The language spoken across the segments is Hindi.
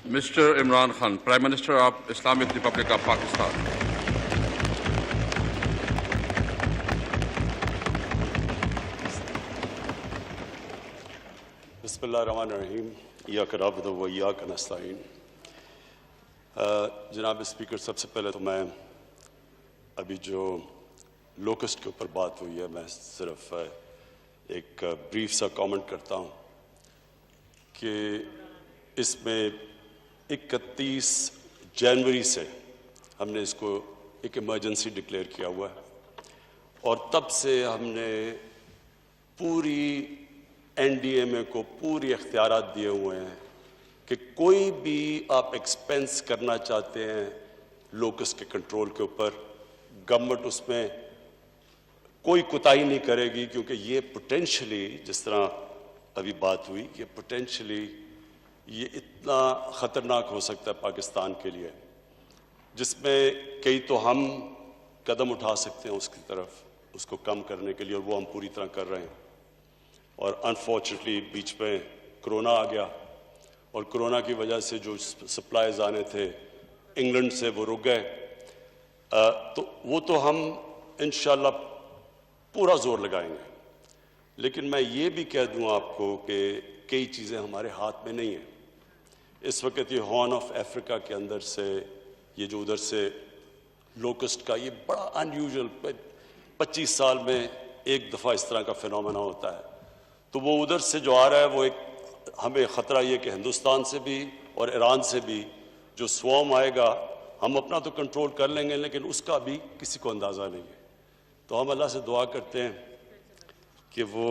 Mr. Imran Khan, Prime Minister of Islamic Republic of Pakistan. बिस्मिल्लाहिर्रहमानिर्रहीम इय्याका नअबुदु व इय्याका नस्तईन। जनाब स्पीकर, सबसे पहले तो मैं अभी जो लोकस्ट के ऊपर बात हुई है, मैं सिर्फ एक ब्रीफ सा कमेंट करता हूँ कि इसमें 31 जनवरी से हमने इसको एक इमरजेंसी डिक्लेयर किया हुआ है और तब से हमने पूरी एनडीएमए को पूरी इख्तियारात दिए हुए हैं कि कोई भी आप एक्सपेंस करना चाहते हैं लोकस के कंट्रोल के ऊपर, गवर्नमेंट उसमें कोई कोताही नहीं करेगी, क्योंकि ये पोटेंशली, जिस तरह अभी बात हुई कि पोटेंशली ये इतना ख़तरनाक हो सकता है पाकिस्तान के लिए, जिसमें कई तो हम कदम उठा सकते हैं उसकी तरफ, उसको कम करने के लिए, और वो हम पूरी तरह कर रहे हैं। और अनफॉर्चुनेटली बीच में कोरोना आ गया और कोरोना की वजह से जो सप्लाईज आने थे इंग्लैंड से वो रुक गए। तो वो तो हम इंशाल्लाह पूरा जोर लगाएंगे, लेकिन मैं ये भी कह दूं आपको कि कई चीज़ें हमारे हाथ में नहीं हैं। इस वक्त ये हॉर्न ऑफ अफ्रीका के अंदर से ये जो उधर से लोकस्ट का ये बड़ा अनयूजुअल 25 साल में एक दफ़ा इस तरह का फिनोमेना होता है, तो वो उधर से जो आ रहा है वो एक हमें ख़तरा ये कि हिंदुस्तान से भी और ईरान से भी जो स्वॉर्म आएगा, हम अपना तो कंट्रोल कर लेंगे लेकिन उसका भी किसी को अंदाज़ा नहीं है। तो हम अल्लाह से दुआ करते हैं कि वो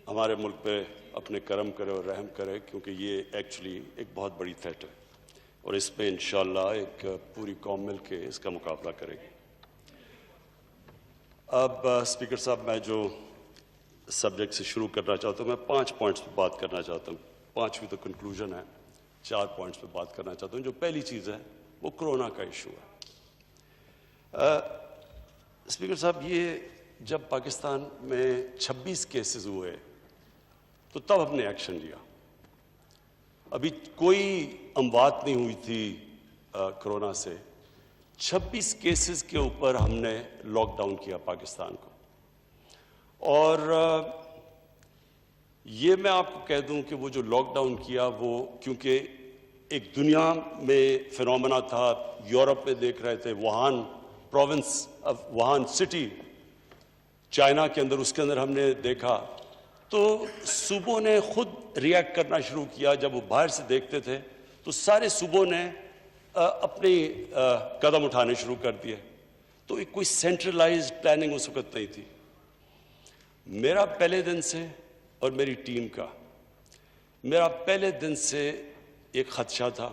हमारे मुल्क पे अपने करम करे और रहम करे, क्योंकि ये एक्चुअली एक बहुत बड़ी थ्रेट है और इस पे इंशाल्लाह एक पूरी कौम मिल के इसका मुकाबला करेगी। अब स्पीकर साहब, मैं जो सब्जेक्ट से शुरू करना चाहता हूँ, मैं 5 पॉइंट्स पे बात करना चाहता हूँ। 5वीं तो कंक्लूजन है, 4 पॉइंट्स पे बात करना चाहता हूँ। जो पहली चीज़ है वो कोरोना का इशू है। स्पीकर साहब, ये जब पाकिस्तान में 26 केसेस हुए तो तब हमने एक्शन लिया। अभी कोई अमवात नहीं हुई थी कोरोना से। 26 केसेस के ऊपर हमने लॉकडाउन किया पाकिस्तान को। और ये मैं आपको कह दूं कि वो जो लॉकडाउन किया वो, क्योंकि एक दुनिया में फिनोमेना था, यूरोप में देख रहे थे, Wuhan province, Wuhan city China के अंदर, उसके अंदर हमने देखा, तो सूबों ने खुद रिएक्ट करना शुरू किया। जब वो बाहर से देखते थे तो सारे सूबों ने अपनी कदम उठाने शुरू कर दिए। तो एक कोई सेंट्रलाइज्ड प्लानिंग उस वक्त नहीं थी। मेरा पहले दिन से और मेरी टीम का, मेरा पहले दिन से एक खदशा था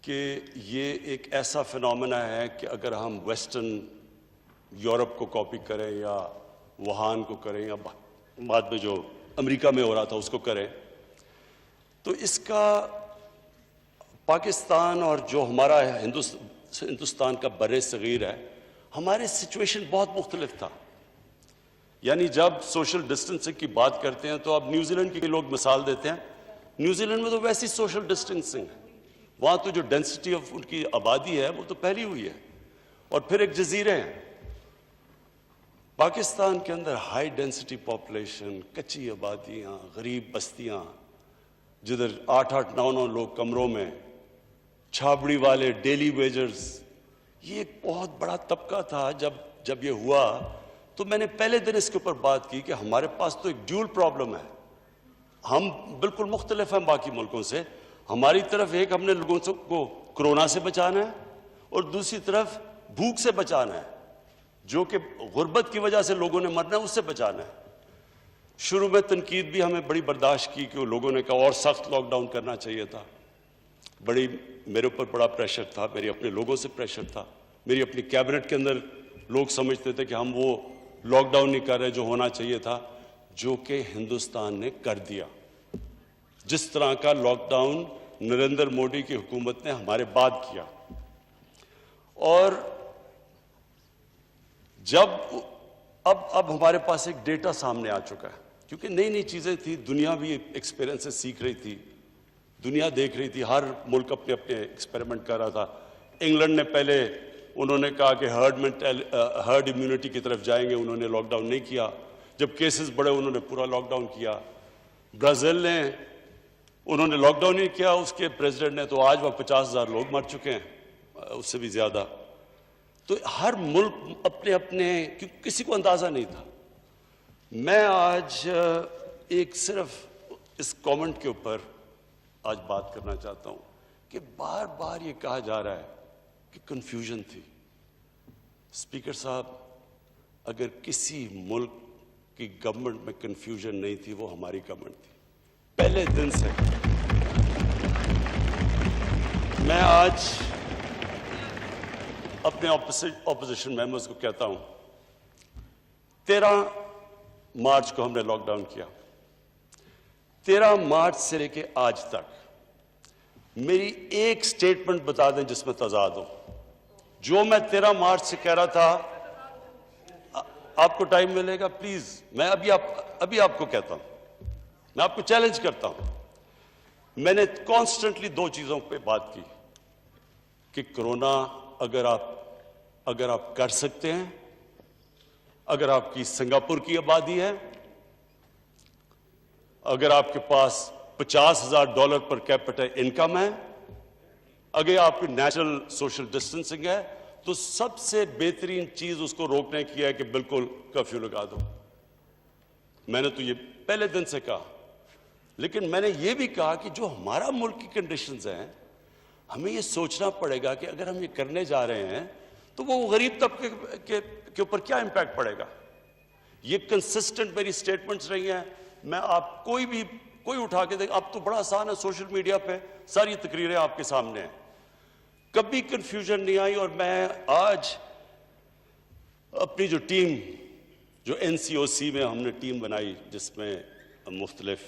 कि ये एक ऐसा फिनोमेना है कि अगर हम वेस्टर्न यूरोप को कॉपी करें या वुहान को करें या बाद में जो अमेरिका में हो रहा था उसको करें, तो इसका पाकिस्तान और जो हमारा हिंदुस्तान का बरे सगीर है, हमारे सिचुएशन बहुत मुख्तलिफ था। यानी जब सोशल डिस्टेंसिंग की बात करते हैं तो अब न्यूजीलैंड के लोग मिसाल देते हैं, न्यूजीलैंड में तो वैसी सोशल डिस्टेंसिंग है, वहाँ तो जो डेंसिटी ऑफ उनकी आबादी है वो तो पहली हुई है, और फिर एक जजीरे हैं। पाकिस्तान के अंदर हाई डेंसिटी पॉपुलेशन, कच्ची आबादियाँ, गरीब बस्तियाँ, जिधर 8-8, 9-9 लोग कमरों में, छाबड़ी वाले, डेली वेजर्स, ये एक बहुत बड़ा तबका था। जब ये हुआ तो मैंने पहले दिन इसके ऊपर बात की कि हमारे पास तो एक ड्यूल प्रॉब्लम है। हम बिल्कुल मुख्तलिफ हैं बाकी मुल्कों से। हमारी तरफ एक, हमने लोगों को कोरोना से बचाना है और दूसरी तरफ भूख से बचाना है, जो कि गुर्बत की वजह से लोगों ने मरना है, उससे बचाना है। शुरू में तनकीद भी हमें बड़ी बर्दाश्त की कि लोगों ने कहा और सख्त लॉकडाउन करना चाहिए था। बड़ी मेरे ऊपर बड़ा प्रेशर था, मेरे अपने लोगों से प्रेशर था, मेरी अपनी कैबिनेट के अंदर लोग समझते थे कि हम वो लॉकडाउन नहीं कर रहे जो होना चाहिए था, जो कि हिंदुस्तान ने कर दिया। जिस तरह का लॉकडाउन नरेंद्र मोदी की हुकूमत ने हमारे बाद किया। और जब अब हमारे पास एक डेटा सामने आ चुका है, क्योंकि नई नई चीजें थी, दुनिया भी एक्सपीरियंस से सीख रही थी। दुनिया देख रही थी, हर मुल्क अपने अपने एक्सपेरिमेंट कर रहा था। इंग्लैंड ने पहले उन्होंने कहा कि हर्ड इम्यूनिटी की तरफ जाएंगे, उन्होंने लॉकडाउन नहीं किया। जब केसेस बढ़े उन्होंने पूरा लॉकडाउन किया। ब्राजील ने उन्होंने लॉकडाउन नहीं किया, उसके प्रेसिडेंट ने, तो आज वह 50,000 लोग मर चुके हैं, उससे भी ज्यादा। तो हर मुल्क अपने अपने, किसी को अंदाजा नहीं था। मैं आज एक सिर्फ इस कमेंट के ऊपर आज बात करना चाहता हूं कि बार बार ये कहा जा रहा है कि कंफ्यूजन थी। स्पीकर साहब, अगर किसी मुल्क की गवर्नमेंट में कंफ्यूजन नहीं थी, वो हमारी गवर्नमेंट थी पहले दिन से। मैं आज अपने ऑपोजिशन मेंबर्स को कहता हूं, 13 मार्च को हमने लॉकडाउन किया। 13 मार्च से लेके आज तक मेरी एक स्टेटमेंट बता दें जिसमें तजाद हो। जो मैं 13 मार्च से कह रहा था, आपको टाइम मिलेगा प्लीज, मैं अभी आपको कहता हूं, मैं आपको चैलेंज करता हूं। मैंने कॉन्स्टेंटली 2 चीजों पे बात की कि कोरोना अगर आप कर सकते हैं, अगर आपकी सिंगापुर की आबादी है, अगर आपके पास $50,000 पर कैपिटा इनकम है, अगर आपकी नेचुरल सोशल डिस्टेंसिंग है, तो सबसे बेहतरीन चीज उसको रोकने की है कि बिल्कुल कर्फ्यू लगा दो। मैंने तो ये पहले दिन से कहा, लेकिन मैंने ये भी कहा कि जो हमारा मुल्क की कंडीशंस हैं, हमें ये सोचना पड़ेगा कि अगर हम ये करने जा रहे हैं तो वो गरीब तबके के ऊपर क्या इंपैक्ट पड़ेगा। ये कंसिस्टेंट मेरी स्टेटमेंट्स रही हैं। मैं आप कोई उठा के देख, अब तो बड़ा आसान है, सोशल मीडिया पे सारी तकरीरें आपके सामने हैं, कभी कंफ्यूजन नहीं आई। और मैं आज अपनी जो टीम, जो NCOC में हमने टीम बनाई, जिसमें मुख्तलिफ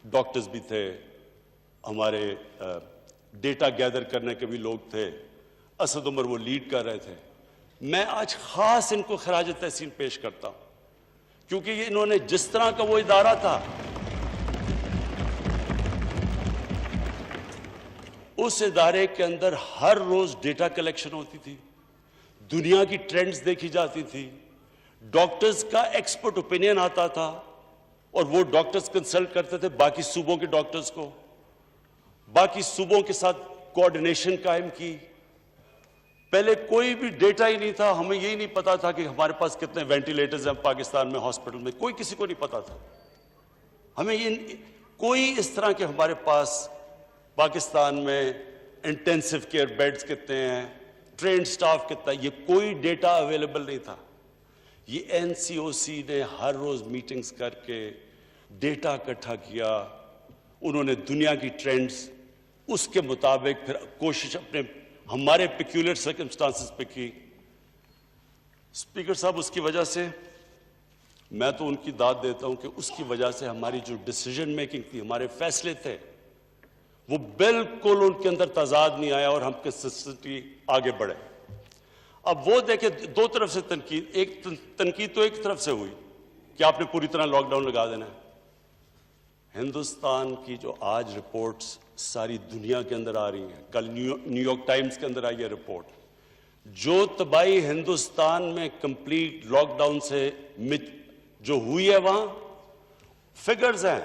डॉक्टर्स भी थे, हमारे डेटा गैदर करने के भी लोग थे, असद उमर वो लीड कर रहे थे। मैं आज खास इनको खराज तहसीन पेश करता हूं, क्योंकि ये इन्होंने जिस तरह का वो इदारा था, उस इदारे के अंदर हर रोज डेटा कलेक्शन होती थी, दुनिया की ट्रेंड्स देखी जाती थी, डॉक्टर्स का एक्सपर्ट ओपिनियन आता था और वो डॉक्टर्स कंसल्ट करते थे बाकी सूबों के डॉक्टर्स को, बाकी सूबों के साथ कोऑर्डिनेशन कायम की। पहले कोई भी डेटा ही नहीं था, हमें यही नहीं पता था कि हमारे पास कितने वेंटिलेटर्स हैं पाकिस्तान में हॉस्पिटल में, कोई किसी को नहीं पता था। हमें ये कोई इस तरह के हमारे पास पाकिस्तान में इंटेंसिव केयर बेड्स कितने हैं, ट्रेंड स्टाफ कितना, ये कोई डेटा अवेलेबल नहीं था। ये NCOC ने हर रोज मीटिंग्स करके डेटा इकट्ठा किया, उन्होंने दुनिया की ट्रेंड्स उसके मुताबिक फिर कोशिश अपने हमारे पेक्यूलियर सर्कमस्टांसेस पे की। स्पीकर साहब, उसकी वजह से मैं तो उनकी दाद देता हूं कि उसकी वजह से हमारी जो डिसीजन मेकिंग थी, हमारे फैसले थे, वो बिल्कुल उनके अंदर तजाद नहीं आया और हम कंसिस्टेंटली आगे बढ़े। अब वो देखे, 2 तरफ से तनकीद, एक तनकीद तो एक तरफ से हुई कि आपने पूरी तरह लॉकडाउन लगा देना है। हिंदुस्तान की जो आज रिपोर्ट्स सारी दुनिया के अंदर आ रही हैं, कल न्यूयॉर्क टाइम्स के अंदर आई है रिपोर्ट, जो तबाही हिंदुस्तान में कंप्लीट लॉकडाउन से जो हुई है, वहां फिगर्स हैं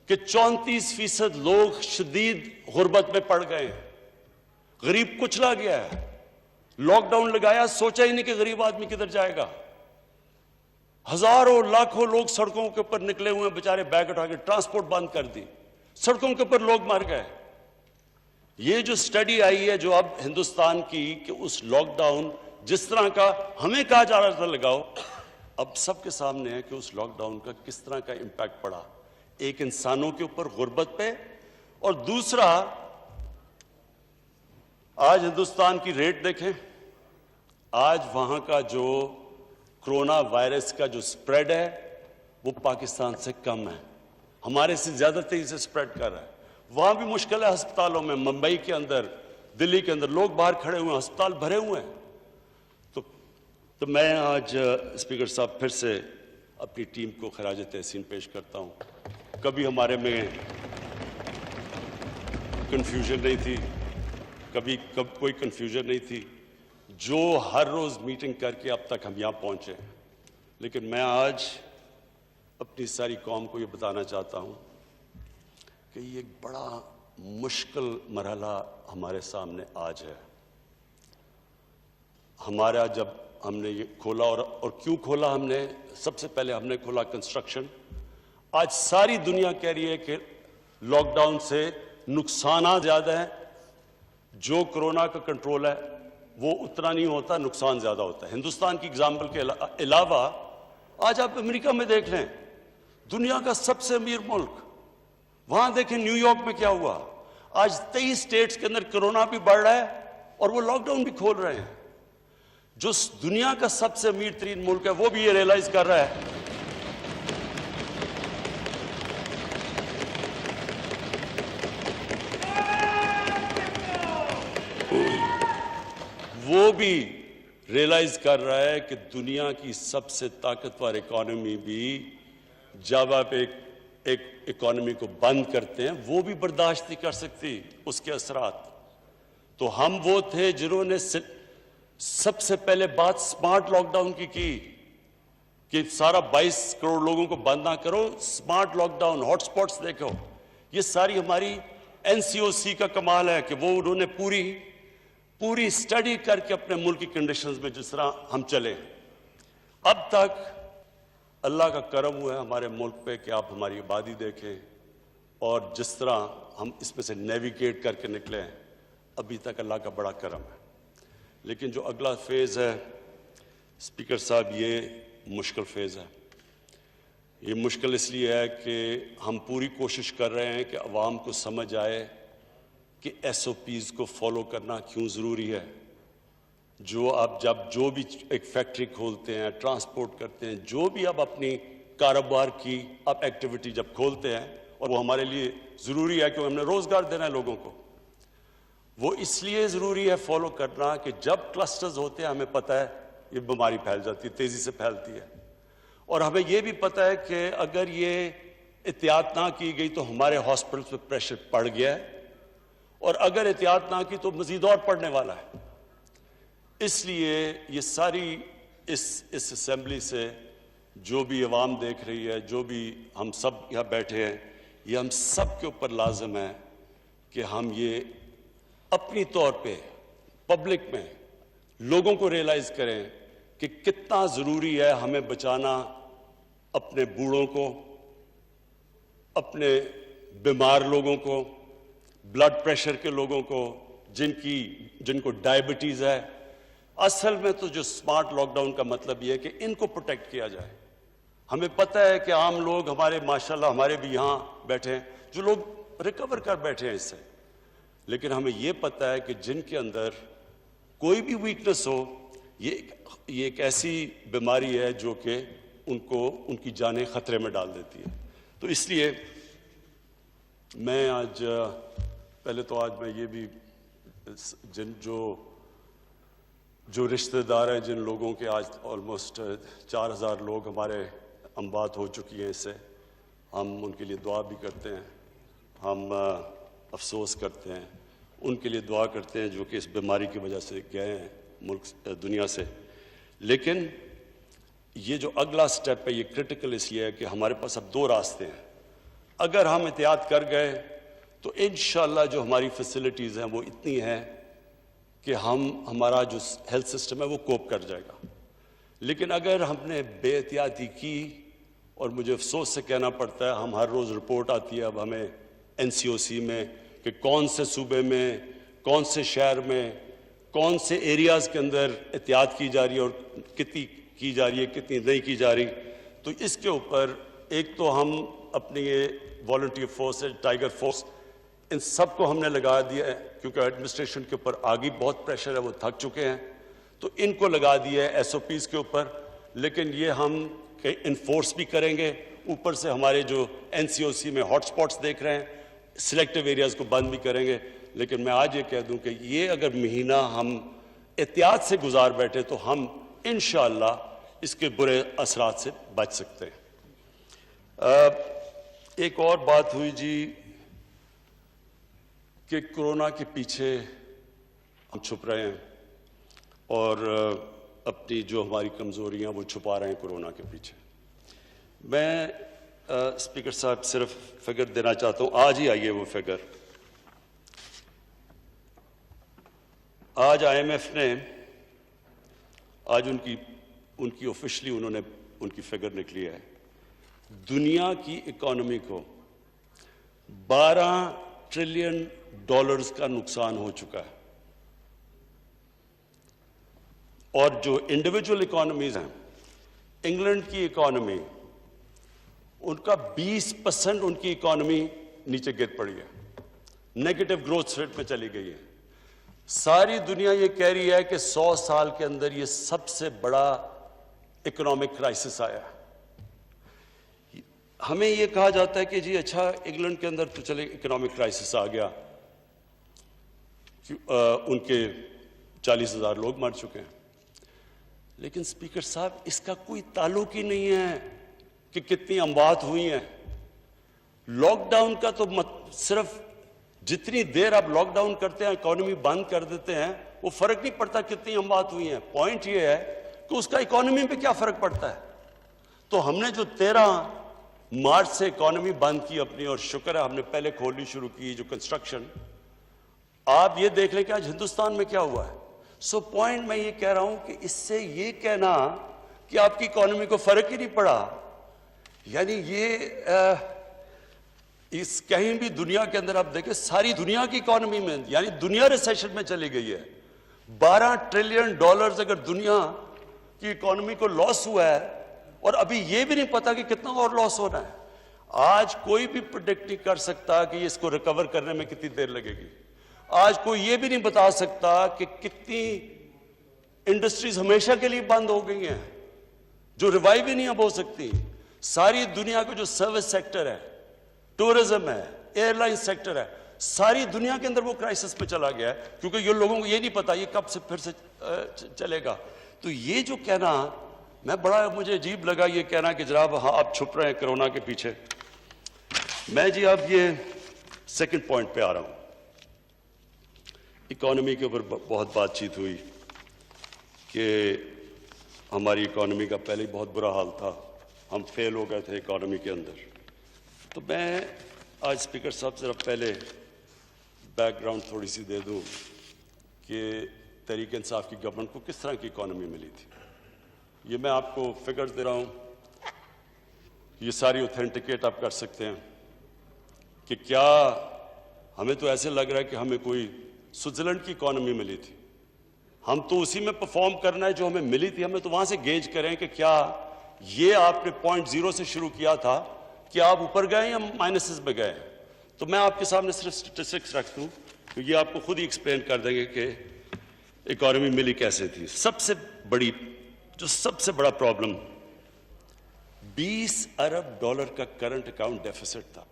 कि 34% लोग शदीद गुर्बत में पड़ गए हैं, गरीब कुचला गया है। लॉकडाउन लगाया, सोचा ही नहीं कि गरीब आदमी किधर जाएगा। हजारों लाखों लोग सड़कों के ऊपर निकले हुए हैं, बेचारे बैग उठा के, ट्रांसपोर्ट बंद कर दी, सड़कों के ऊपर लोग मर गए। ये जो स्टडी आई है जो अब हिंदुस्तान की, कि उस लॉकडाउन जिस तरह का हमें कहा जा रहा था लगाओ, अब सबके सामने है कि उस लॉकडाउन का किस तरह का इंपैक्ट पड़ा, एक इंसानों के ऊपर गुर्बत पे, और दूसरा आज हिंदुस्तान की रेट देखें, आज वहां का जो कोरोना वायरस का जो स्प्रेड है वो पाकिस्तान से कम है, हमारे से ज्यादा तेजी से स्प्रेड कर रहा है। वहां भी मुश्किल है अस्पतालों में, मुंबई के अंदर, दिल्ली के अंदर लोग बाहर खड़े हुए हैं, अस्पताल भरे हुए हैं। तो मैं आज स्पीकर साहब फिर से अपनी टीम को खराज तहसीन पेश करता हूं। कभी हमारे में कंफ्यूजन नहीं थी, कभी कोई कंफ्यूजन नहीं थी, जो हर रोज मीटिंग करके अब तक हम यहाँ पहुंचे। लेकिन मैं आज अपनी सारी कौम को ये बताना चाहता हूं कि ये एक बड़ा मुश्किल मरहला हमारे सामने आज है। हमारा जब हमने ये खोला और क्यों खोला हमने, सबसे पहले हमने खोला कंस्ट्रक्शन। आज सारी दुनिया कह रही है कि लॉकडाउन से नुकसान ज्यादा है, जो कोरोना का कंट्रोल है वो उतना नहीं होता, नुकसान ज्यादा होता है। हिंदुस्तान की एग्जाम्पल के अलावा आज आप अमेरिका में देख लें, दुनिया का सबसे अमीर मुल्क, वहां देखें न्यूयॉर्क में क्या हुआ। आज 23 स्टेट्स के अंदर कोरोना भी बढ़ रहा है और वो लॉकडाउन भी खोल रहे हैं। जो दुनिया का सबसे अमीर तरीन मुल्क है वो भी ये रियलाइज कर रहा है कि दुनिया की सबसे ताकतवर इकोनॉमी भी जब आप एक इकोनॉमी को बंद करते हैं वो भी बर्दाश्त नहीं कर सकती उसके असरात। तो हम वो थे जिन्होंने सबसे पहले बात स्मार्ट लॉकडाउन की कि सारा 22 करोड़ लोगों को बंद ना करो, स्मार्ट लॉकडाउन, हॉटस्पॉट्स देखो। ये सारी हमारी एनसीओसी का कमाल है कि वो उन्होंने पूरी स्टडी करके अपने मुल्क की कंडीशंस में जिस तरह हम चले। अब तक अल्लाह का करम हुआ है हमारे मुल्क पे कि आप हमारी आबादी देखें और जिस तरह हम इसमें से नेविगेट करके निकले हैं, अभी तक अल्लाह का बड़ा करम है। लेकिन जो अगला फेज़ है स्पीकर साहब, ये मुश्किल फेज़ है। ये मुश्किल इसलिए है कि हम पूरी कोशिश कर रहे हैं कि अवाम को समझ आए कि SOPs को फॉलो करना क्यों ज़रूरी है। जो भी एक फैक्ट्री खोलते हैं, ट्रांसपोर्ट करते हैं, जो भी आप अपनी कारोबार की आप एक्टिविटी जब खोलते हैं, और वो हमारे लिए ज़रूरी है क्योंकि हमने रोज़गार देना है लोगों को, वो इसलिए ज़रूरी है फॉलो करना कि जब क्लस्टर्स होते हैं हमें पता है ये बीमारी फैल जाती है, तेज़ी से फैलती है। और हमें ये भी पता है कि अगर ये एहतियात ना की गई तो हमारे हॉस्पिटल्स पे प्रेशर पड़ गया है, और अगर एहतियात ना की तो मज़ीद और पड़ने वाला है। इसलिए ये सारी इस असेंबली से जो भी अवाम देख रही है, जो भी हम सब यहाँ बैठे हैं, ये हम सब के ऊपर लाजिम है कि हम ये अपनी तौर पे पब्लिक में लोगों को रियलाइज करें कि कितना ज़रूरी है हमें बचाना अपने बूढ़ों को, अपने बीमार लोगों को, ब्लड प्रेशर के लोगों को, जिनको डायबिटीज़ है। असल में तो जो स्मार्ट लॉकडाउन का मतलब ये है कि इनको प्रोटेक्ट किया जाए। हमें पता है कि आम लोग हमारे, माशाल्लाह हमारे भी यहाँ बैठे हैं जो लोग रिकवर कर बैठे हैं इससे, लेकिन हमें ये पता है कि जिनके अंदर कोई भी वीकनेस हो, ये एक ऐसी बीमारी है जो कि उनकी जानें खतरे में डाल देती है। तो इसलिए मैं आज मैं ये भी जो रिश्तेदार हैं, जिन लोगों के आज ऑलमोस्ट 4000 लोग हमारे अमवात हो चुकी हैं, इससे हम उनके लिए दुआ भी करते हैं, हम अफसोस करते हैं, उनके लिए दुआ करते हैं जो कि इस बीमारी की वजह से गए हैं मुल्क दुनिया से। लेकिन ये जो अगला स्टेप है ये क्रिटिकल इसलिए है कि हमारे पास अब 2 रास्ते हैं। अगर हम एहतियात कर गए तो इंशाअल्लाह जो हमारी फैसिलिटीज़ हैं वो इतनी हैं कि हमारा जो हेल्थ सिस्टम है वो कोप कर जाएगा। लेकिन अगर हमने बेएहतियाती की, और मुझे अफसोस से कहना पड़ता है, हम हर रोज़ रिपोर्ट आती है अब हमें NCOC में कि कौन से सूबे में, कौन से शहर में, कौन से एरियाज़ के अंदर एहतियात की जा रही है और कितनी की जा रही है, कितनी नहीं की जा रही। तो इसके ऊपर एक तो हम अपनी ये वॉलंटियर फोर्स है, टाइगर फोर्स, इन सब को हमने लगा दिया है क्योंकि एडमिनिस्ट्रेशन के ऊपर आगे बहुत प्रेशर है, वो थक चुके हैं, तो इनको लगा दिया है SOPs के ऊपर। लेकिन ये हम इन्फोर्स भी करेंगे, ऊपर से हमारे जो NCOC में हॉटस्पॉट्स देख रहे हैं, सिलेक्टिव एरियाज़ को बंद भी करेंगे। लेकिन मैं आज ये कह दूं कि ये अगर महीना हम एहतियात से गुजार बैठे तो हम इंशाअल्लाह इसके बुरे असरात से बच सकते हैं। एक और बात हुई जी, कि कोरोना के पीछे हम छुप रहे हैं और अपनी जो हमारी कमजोरियां वो छुपा रहे हैं कोरोना के पीछे। मैं स्पीकर साहब सिर्फ फिगर देना चाहता हूं, आज ही आई है वो फिगर। आज IMF ने आज उनकी ऑफिशियली उन्होंने उनकी फिगर निकली है, दुनिया की इकोनॉमी को $12 ट्रिलियन का नुकसान हो चुका है। और जो इंडिविजुअल इकोनॉमीज हैं, इंग्लैंड की इकोनॉमी, उनका 20% उनकी इकोनॉमी नीचे गिर पड़ी है, नेगेटिव ग्रोथ रेट में चली गई है। सारी दुनिया ये कह रही है कि 100 साल के अंदर ये सबसे बड़ा इकोनॉमिक क्राइसिस आया है। हमें ये कहा जाता है कि जी अच्छा, इंग्लैंड के अंदर तो चले इकोनॉमिक क्राइसिस आ गया, उनके 40,000 लोग मर चुके हैं। लेकिन स्पीकर साहब, इसका कोई ताल्लुक ही नहीं है कि कितनी अमवात हुई हैं। लॉकडाउन का तो सिर्फ जितनी देर आप लॉकडाउन करते हैं, इकोनॉमी बंद कर देते हैं, वो फर्क नहीं पड़ता कितनी अमवात हुई हैं। पॉइंट ये है कि उसका इकोनॉमी पे क्या फर्क पड़ता है। तो हमने जो 13 मार्च से इकोनॉमी बंद की अपनी, और शुक्र है हमने पहले खोलनी शुरू की जो कंस्ट्रक्शन, आप ये देख लें कि आज हिंदुस्तान में क्या हुआ है। सो पॉइंट मैं ये कह रहा हूं कि इससे ये कहना कि आपकी इकोनॉमी को फर्क ही नहीं पड़ा, यानी ये इस कहीं भी दुनिया के अंदर आप देखें, सारी दुनिया की इकोनॉमी में, यानी दुनिया रिसेशन में चली गई है। $12 ट्रिलियन अगर दुनिया की इकोनॉमी को लॉस हुआ है, और अभी ये भी नहीं पता कि कितना और लॉस होना है। आज कोई भी प्रेडिक्ट नहीं कर सकता कि इसको रिकवर करने में कितनी देर लगेगी। आज कोई ये भी नहीं बता सकता कि कितनी इंडस्ट्रीज हमेशा के लिए बंद हो गई हैं, जो रिवाइव ही नहीं अब हो सकती। सारी दुनिया का जो सर्विस सेक्टर है, टूरिज्म है, एयरलाइन सेक्टर है, सारी दुनिया के अंदर वो क्राइसिस में चला गया है, क्योंकि ये लोगों को ये नहीं पता ये कब से फिर से चलेगा। तो ये जो कहना, मुझे अजीब लगा ये कहना कि जनाब हाँ आप छुप रहे हैं कोरोना के पीछे। मैं जी अब ये सेकंड पॉइंट पे आ रहा हूं। इकोनॉमी के ऊपर बहुत बातचीत हुई कि हमारी इकोनॉमी का पहले ही बहुत बुरा हाल था, हम फेल हो गए थे इकोनॉमी के अंदर। तो मैं आज स्पीकर साहब से पहले बैकग्राउंड थोड़ी सी दे दूं कि तहरीक इंसाफ की गवर्नमेंट को किस तरह की इकोनॉमी मिली थी। ये मैं आपको फिगर्स दे रहा हूं, ये सारी ऑथेंटिकेट आप कर सकते हैं कि क्या हमें तो ऐसे लग रहा है कि हमें कोई स्विट्जरलैंड की इकोनॉमी मिली थी। हम तो उसी में परफॉर्म करना है जो हमें मिली थी, हमें तो वहां से गेज करें कि क्या ये आपने पॉइंट 0 से शुरू किया था कि आप ऊपर गए या माइनसेस में गए। तो मैं आपके सामने सिर्फ स्टैटिस्टिक्स रख दूं, क्योंकि आपको खुद ही एक्सप्लेन कर देंगे कि इकोनॉमी मिली कैसे थी। सबसे बड़ा प्रॉब्लम $20 अरब का करंट अकाउंट डेफिसिट था।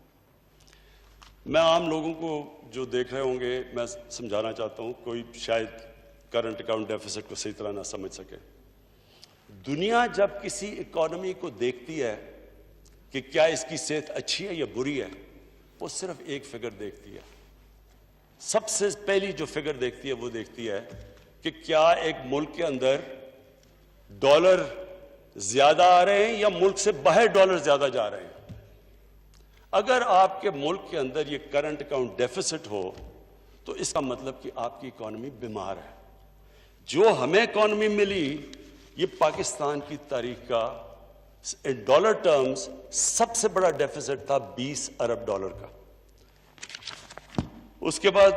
मैं आम लोगों को जो देख रहे होंगे, मैं समझाना चाहता हूं, कोई शायद करंट अकाउंट डेफिसिट को सही तरह ना समझ सके। दुनिया जब किसी इकोनॉमी को देखती है कि क्या इसकी सेहत अच्छी है या बुरी है, वो सिर्फ एक फिगर देखती है। सबसे पहली जो फिगर देखती है वो देखती है कि क्या एक मुल्क के अंदर डॉलर ज्यादा आ रहे हैं या मुल्क से बाहर डॉलर ज्यादा जा रहे हैं। अगर आपके मुल्क के अंदर ये करंट अकाउंट डेफिसिट हो तो इसका मतलब कि आपकी इकोनॉमी बीमार है। जो हमें इकोनॉमी मिली, ये पाकिस्तान की तारीख का इन डॉलर टर्म्स सबसे बड़ा डेफिसिट था $20 अरब का। उसके बाद,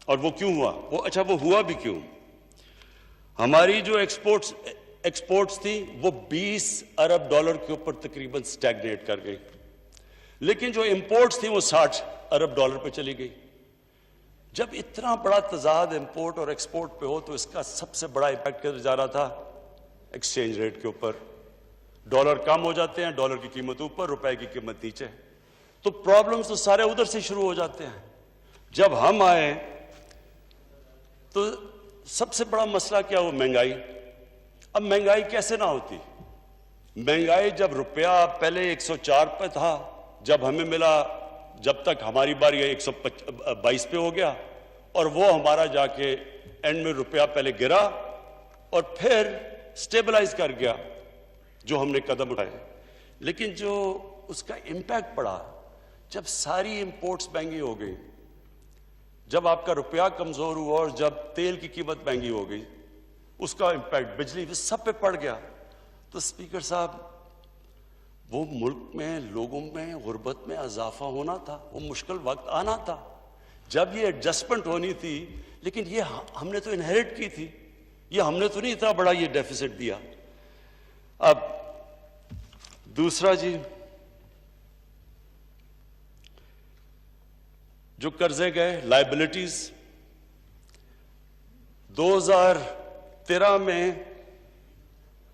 और वो क्यों हुआ, वो हुआ भी क्यों? हमारी जो एक्सपोर्ट्स थी वो $20 अरब के ऊपर तकरीबन स्टैग्नेट कर गई, लेकिन जो इंपोर्ट्स थी वो $60 अरब पे चली गई। जब इतना बड़ा तजाद इंपोर्ट और एक्सपोर्ट पे हो तो इसका सबसे बड़ा इम्पैक्ट किधर जा रहा था? एक्सचेंज रेट के ऊपर। डॉलर कम हो जाते हैं, डॉलर की कीमत ऊपर, रुपए की कीमत नीचे, तो प्रॉब्लम्स तो सारे उधर से शुरू हो जाते हैं। जब हम आए तो सबसे बड़ा मसला क्या हुआ? महंगाई। अब महंगाई कैसे ना होती? महंगाई जब रुपया पहले 104 पे था, जब हमें मिला जब तक हमारी बारी 122 पे हो गया और वो हमारा जाके एंड में रुपया पहले गिरा और फिर स्टेबलाइज कर गया जो हमने कदम उठाए। लेकिन जो उसका इंपैक्ट पड़ा जब सारी इंपोर्ट्स महंगी हो गई, जब आपका रुपया कमजोर हुआ और जब तेल की कीमत महंगी हो गई, उसका इंपैक्ट बिजली पे सब पे पड़ गया। तो स्पीकर साहब, वो मुल्क में लोगों में गुर्बत में इजाफा होना था, वो मुश्किल वक्त आना था जब ये एडजस्टमेंट होनी थी। लेकिन ये हमने तो इनहेरिट की थी, ये हमने तो नहीं इतना बड़ा ये डेफिसिट दिया। अब दूसरा जी, जो कर्जे गए, लायबिलिटीज 2013 में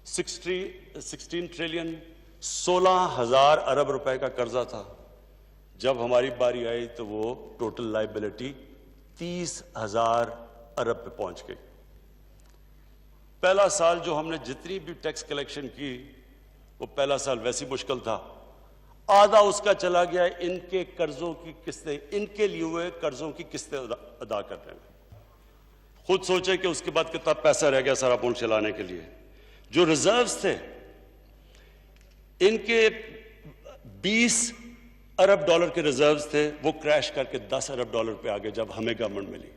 16 ट्रिलियन 16,000 अरब रुपए का कर्जा था। जब हमारी बारी आई तो वो टोटल लायबिलिटी 30,000 अरब पे पहुंच गई। पहला साल जो हमने जितनी भी टैक्स कलेक्शन की, वो पहला साल वैसी मुश्किल था, आधा उसका चला गया इनके कर्जों की किस्तें, इनके लिए हुए कर्जों की किस्तें अदा करने में। खुद सोचे कि उसके बाद कितना पैसा रह गया सारा मुल्क चलाने के लिए। जो रिजर्व्स थे इनके 20 अरब डॉलर के रिजर्व्स थे, वो क्रैश करके 10 अरब डॉलर पे आ गए जब हमें गवर्नमेंट मिली।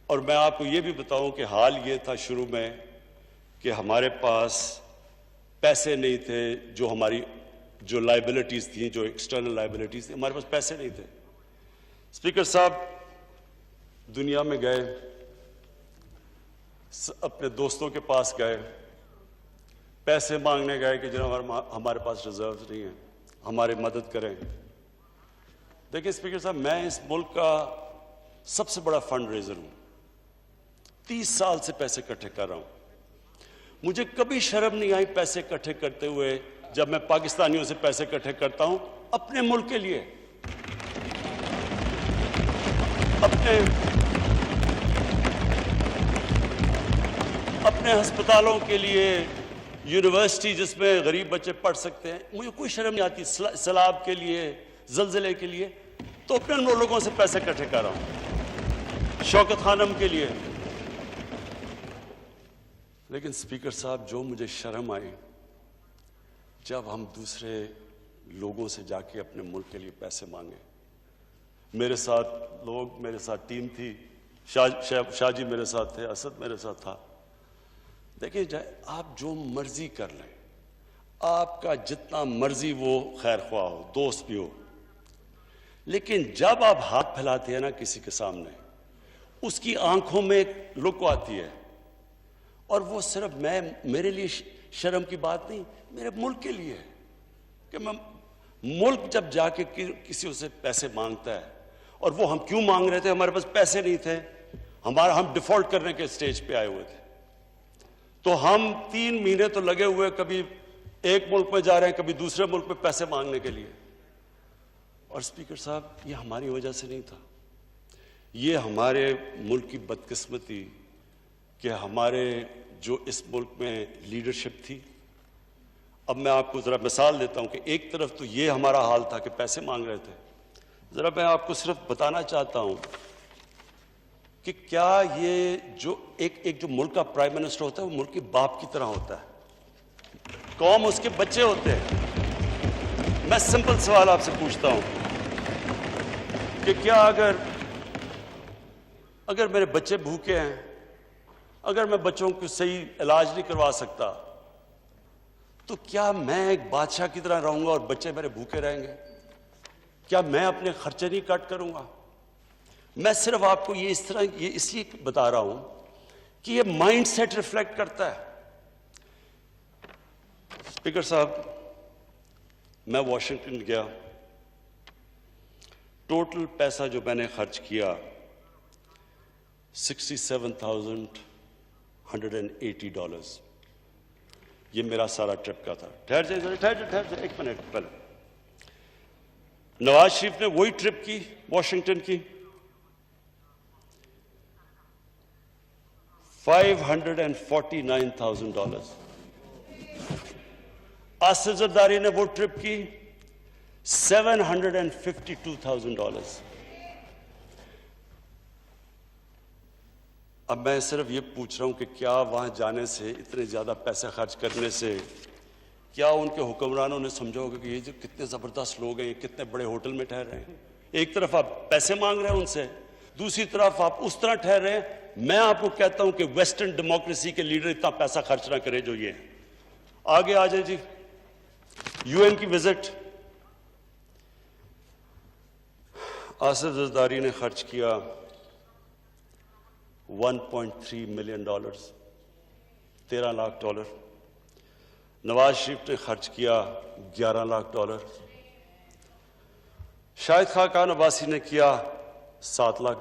और मैं आपको ये भी बताऊं कि हाल ये था शुरू में कि हमारे पास पैसे नहीं थे, जो लायबिलिटीज थी, जो एक्सटर्नल लायबिलिटीज थी, हमारे पास पैसे नहीं थे। स्पीकर साहब, दुनिया में गए, अपने दोस्तों के पास गए, पैसे मांगने गए कि जनाब हमारे पास रिजर्व नहीं है, हमारी मदद करें। देखिए स्पीकर साहब, मैं इस मुल्क का सबसे बड़ा फंड रेजर हूं, 30 साल से पैसे इकट्ठे कर रहा हूं। मुझे कभी शर्म नहीं आई पैसे इकट्ठे करते हुए, जब मैं पाकिस्तानियों से पैसे इकट्ठे करता हूं अपने मुल्क के लिए, अपने अस्पतालों के लिए, यूनिवर्सिटी जिसमें गरीब बच्चे पढ़ सकते हैं, मुझे कोई शर्म नहीं आती। सैलाब के लिए, जलजले के लिए, तो अपने लोगों से पैसे इकट्ठे कर रहा हूं, शौकत खानम के लिए। लेकिन स्पीकर साहब, जो मुझे शर्म आई जब हम दूसरे लोगों से जाके अपने मुल्क के लिए पैसे मांगे। मेरे साथ लोग, मेरे साथ टीम थी, शाहजी मेरे साथ थे, असद मेरे साथ था। देखिए, आप जो मर्जी कर लें, आपका जितना मर्जी वो खैर ख्वाह हो, दोस्त भी हो, लेकिन जब आप हाथ फैलाते हैं ना किसी के सामने, उसकी आंखों में एक लुक आती है। और वो सिर्फ मेरे लिए शर्म की बात नहीं, मेरे मुल्क के लिए है कि मैं मुल्क जब जाके किसी से पैसे मांगता है, और वो हम क्यों मांग रहे थे, हमारे पास पैसे नहीं थे, हम डिफॉल्ट करने के स्टेज पे आए हुए थे, तो हम 3 महीने तो लगे हुए, कभी एक मुल्क में जा रहे हैं, कभी दूसरे मुल्क में पैसे मांगने के लिए। और स्पीकर साहब, ये हमारी वजह से नहीं था, ये हमारे मुल्क की बदकिस्मती कि हमारे जो इस मुल्क में लीडरशिप थी। अब मैं आपको जरा मिसाल देता हूं कि एक तरफ तो ये हमारा हाल था कि पैसे मांग रहे थे, जरा मैं आपको सिर्फ बताना चाहता हूं कि क्या ये जो एक जो मुल्क का प्राइम मिनिस्टर होता है, वो मुल्क के बाप की तरह होता है, कौम उसके बच्चे होते हैं। मैं सिंपल सवाल आपसे पूछता हूं कि क्या अगर मेरे बच्चे भूखे हैं, अगर मैं बच्चों को सही इलाज नहीं करवा सकता, तो क्या मैं एक बादशाह की तरह रहूंगा और बच्चे मेरे भूखे रहेंगे? क्या मैं अपने खर्चे नहीं कट करूंगा? मैं सिर्फ आपको ये इसलिए बता रहा हूं कि ये माइंड सेट रिफ्लेक्ट करता है। स्पीकर साहब, मैं वॉशिंगटन गया, टोटल पैसा जो मैंने खर्च किया $67,180। ये मेरा सारा ट्रिप का था। ठहर जाए एक मिनट पहले, नवाज शरीफ ने वही ट्रिप की वॉशिंगटन की, $549,000। आसिफ जरदारी ने वो ट्रिप की $752,000। अब मैं सिर्फ ये पूछ रहा हूं कि क्या वहां जाने से, इतने ज्यादा पैसे खर्च करने से, क्या उनके हुक्मरानों ने समझा होगा कि ये जो कितने जबरदस्त लोग हैं, ये कितने बड़े होटल में ठहर रहे हैं। एक तरफ आप पैसे मांग रहे हैं उनसे, दूसरी तरफ आप उस तरह ठहर रहे हैं। मैं आपको कहता हूं कि वेस्टर्न डेमोक्रेसी के लीडर इतना पैसा खर्च ना करे जो ये है। आगे आ जाए जी, यूएन की विजिट। आसिफ जरदारी ने खर्च किया $1.3 मिलियन, $13 लाख। नवाज शरीफ ने खर्च किया $11 लाख। शाहिद खाकान अब्बासी ने किया $7 लाख।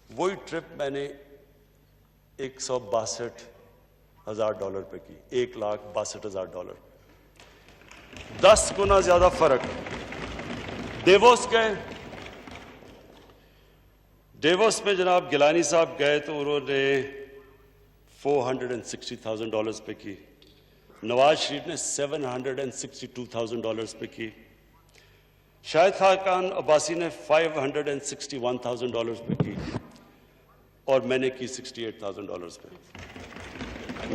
वही ट्रिप मैंने $162,000 पे की, $1,62,000। 10 गुना ज्यादा फर्क। डेवोस गए, डेवोस में जनाब गिलानी साहब गए तो उन्होंने $460,000 पे की। नवाज शरीफ ने $762,000 पे की। शाहिद खाकान अब्बासी ने $561,000 पे की और मैंने की $68,000 पे।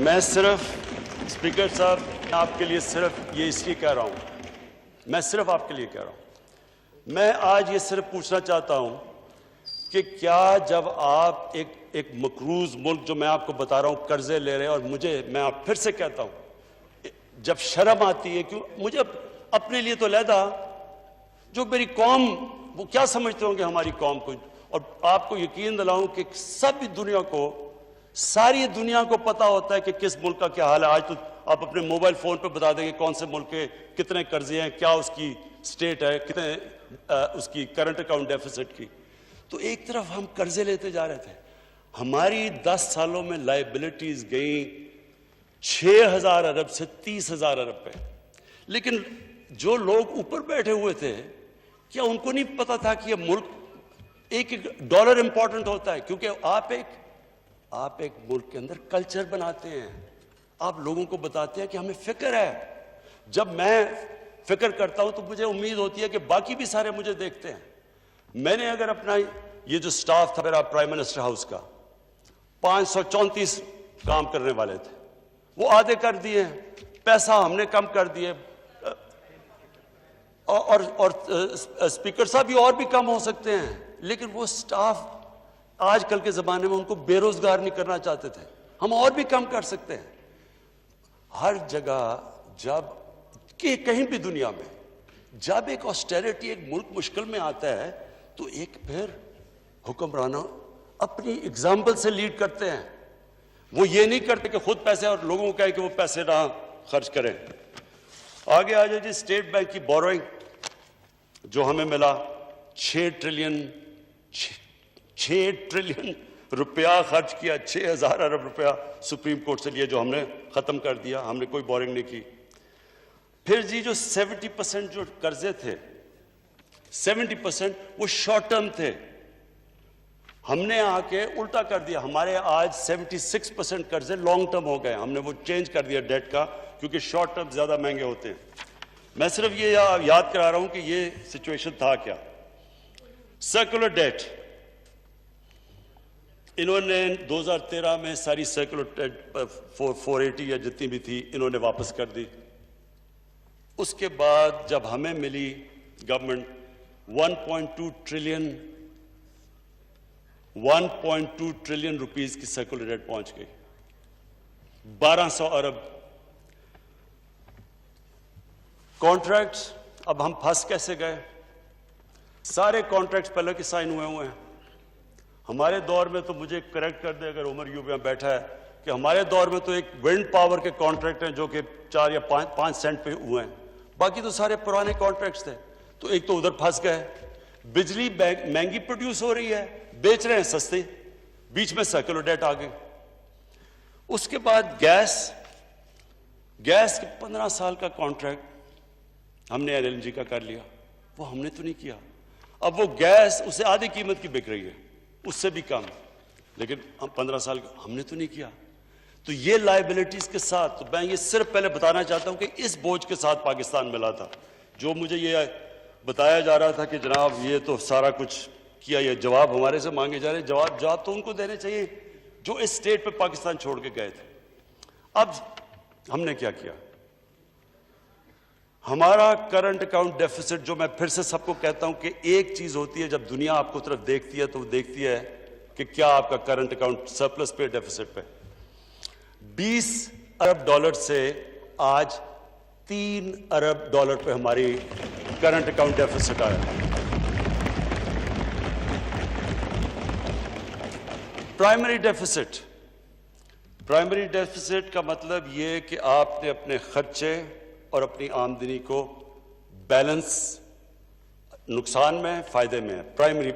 मैं सिर्फ, स्पीकर साहब, आपके लिए सिर्फ ये इसलिए कह रहा हूं, मैं सिर्फ आपके लिए कह रहा हूं, मैं आज ये सिर्फ पूछना चाहता हूं कि क्या जब आप एक मकरूज मुल्क, जो मैं आपको बता रहा हूं, कर्जे ले रहे हैं, और मैं आप फिर से कहता हूं, जब शर्म आती है, क्यों मुझे अपने लिए तो लहदा, जो मेरी कौम, वो क्या समझते होंगे हमारी कौम को। और आपको यकीन दिलाऊं कि सभी दुनिया को, सारी दुनिया को पता होता है कि किस मुल्क का क्या हाल है। आज तो आप अपने मोबाइल फोन पे बता देंगे कौन से मुल्क के कितने कर्जे हैं, क्या उसकी स्टेट है, कितने उसकी करंट अकाउंट डेफिसिट की। तो एक तरफ हम कर्जे लेते जा रहे थे, हमारी 10 सालों में लायबिलिटीज गई 6,000 अरब से 30,000 अरब पे। लेकिन जो लोग ऊपर बैठे हुए थे, क्या उनको नहीं पता था कि ये मुल्क, एक डॉलर इंपॉर्टेंट होता है? क्योंकि आप एक मुल्क के अंदर कल्चर बनाते हैं, आप लोगों को बताते हैं कि हमें फिक्र है। जब मैं फिक्र करता हूं तो मुझे उम्मीद होती है कि बाकी भी सारे मुझे देखते हैं। मैंने अगर अपना ये जो स्टाफ था मेरा प्राइम मिनिस्टर हाउस का, 534 काम करने वाले थे, वो आधे कर दिए, पैसा हमने कम कर दिए, और स्पीकर साहब ये और भी कम हो सकते हैं। लेकिन वो स्टाफ आजकल के जमाने में उनको बेरोजगार नहीं करना चाहते थे, हम और भी कम कर सकते हैं। हर जगह जब कि कहीं भी दुनिया में जब एक ऑस्टेरिटी, एक मुल्क मुश्किल में आता है, तो एक फिर हुक्मरानों अपनी एग्जाम्पल से लीड करते हैं। वो ये नहीं करते कि खुद पैसे और लोगों को कहे कि वो पैसे ना खर्च करें। आगे आ जाए जी, स्टेट बैंक की बोरोइंग जो हमें मिला 6 ट्रिलियन रुपया खर्च किया, 6,000 अरब रुपया सुप्रीम कोर्ट से लिया, जो हमने खत्म कर दिया, हमने कोई बोरिंग नहीं की। फिर जी जो 70% जो कर्जे थे, 70% वो शॉर्ट टर्म थे, हमने आके उल्टा कर दिया। हमारे आज 76% कर्जे लॉन्ग टर्म हो गए, हमने वो चेंज कर दिया डेट का, क्योंकि शॉर्ट टर्म ज्यादा महंगे होते हैं। मैं सिर्फ ये याद करा रहा हूं कि ये सिचुएशन था क्या। सर्कुलर डेट, इन्होंने 2013 में सारी सर्कुलर डेट 480 या जितनी भी थी, इन्होंने वापस कर दी। उसके बाद जब हमें मिली गवर्नमेंट, 1.2 ट्रिलियन रुपीस की सर्कुलर डेट पहुंच गई, 1200 अरब। कॉन्ट्रैक्ट्स, अब हम फंस कैसे गए? सारे कॉन्ट्रैक्ट्स पहले के साइन हुए हैं। हमारे दौर में तो, मुझे करेक्ट कर दे अगर उमर यूब यहां बैठा है, कि हमारे दौर में तो एक विंड पावर के कॉन्ट्रैक्ट हैं जो कि 4 या 5 सेंट पे हुए हैं, बाकी तो सारे पुराने कॉन्ट्रैक्ट्स थे। तो एक तो उधर फंस गए। बिजली महंगी प्रोड्यूस हो रही है, बेच रहे हैं सस्ते, बीच में सर्कुलर डेट आ गई। उसके बाद गैस के 15 साल का कॉन्ट्रैक्ट हमने एलएनजी का कर लिया, वो हमने तो नहीं किया। अब वो गैस उससे आधी कीमत की बिक रही है, उससे भी कम, लेकिन हम 15 साल का हमने तो नहीं किया। तो ये लायबिलिटीज के साथ, तो मैं ये सिर्फ पहले बताना चाहता हूं कि इस बोझ के साथ पाकिस्तान मिला था जो मुझे ये बताया जा रहा था कि जनाब ये तो सारा कुछ किया, ये जवाब हमारे से मांगे जा रहे, जवाब तो उनको देने चाहिए जो इस स्टेट पे पाकिस्तान छोड़ के गए थे। अब हमने क्या किया? हमारा करंट अकाउंट डेफिसिट, जो मैं फिर से सबको कहता हूं कि एक चीज होती है जब दुनिया आपको तरफ देखती है तो वो देखती है कि क्या आपका करंट अकाउंट सरप्लस पे, डेफिसिट पे। 20 अरब डॉलर से आज 3 अरब डॉलर पे हमारी करंट अकाउंट डेफिसिट आया। प्राइमरी डेफिसिट का मतलब यह कि आपने अपने खर्चे और अपनी आमदनी को बैलेंस, नुकसान में है, फायदे में है। प्राइमरी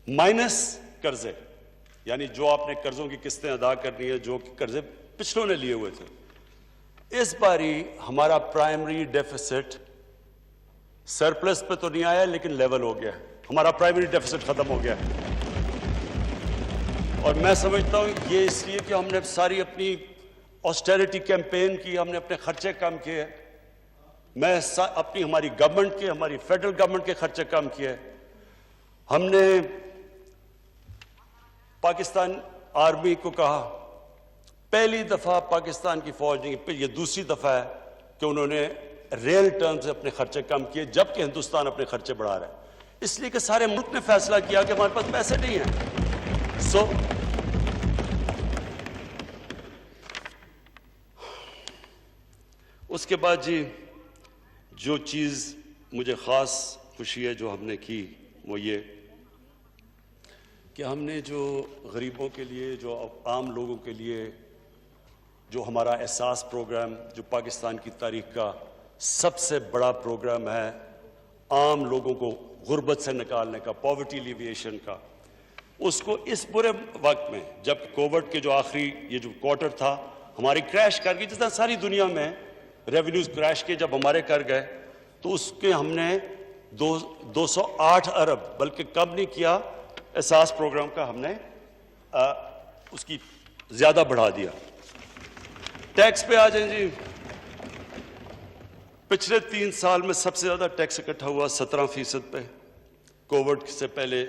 माइनस कर्जे, यानी जो आपने कर्जों की किस्तें अदा करनी है, जो कर्जे पिछलों ने लिए हुए थे। इस बारी हमारा प्राइमरी डेफिसिट सरप्लस पे तो नहीं आया लेकिन लेवल हो गया, हमारा प्राइमरी डेफिसिट खत्म हो गया। और मैं समझता हूं ये इसलिए कि हमने सारी अपनी ऑस्टेरिटी कैंपेन की, हमने अपने खर्चे कम किए। मैं अपनी हमारी गवर्नमेंट के, हमारी फेडरल गवर्नमेंट के खर्चे कम किए। हमने पाकिस्तान आर्मी को कहा, पहली दफा पाकिस्तान की फौज ने, ये दूसरी दफा है कि उन्होंने रियल टर्म से अपने खर्चे कम किए, जबकि हिंदुस्तान अपने खर्चे बढ़ा रहा है। इसलिए कि सारे मुल्क ने फैसला किया कि हमारे पास पैसे नहीं है। उसके बाद जी जो चीज मुझे खास खुशी है जो हमने की वो ये कि हमने जो गरीबों के लिए, जो आम लोगों के लिए जो हमारा एहसास प्रोग्राम, जो पाकिस्तान की तारीख का सबसे बड़ा प्रोग्राम है, आम लोगों को गुर्बत से निकालने का, पॉवर्टी एलिविएशन का, उसको इस बुरे वक्त में जब कोविड के जो आखिरी ये जो क्वार्टर था हमारी क्रैश कर गई, जिस तरह सारी दुनिया में रेवेन्यूज क्रैश के जब हमारे कर गए, तो उसके हमने 208 अरब, बल्कि कम नहीं किया, एहसास प्रोग्राम का हमने उसकी ज्यादा बढ़ा दिया। टैक्स पे आ जाए जी, पिछले 3 साल में सबसे ज्यादा टैक्स इकट्ठा हुआ 17% पे। कोविड से पहले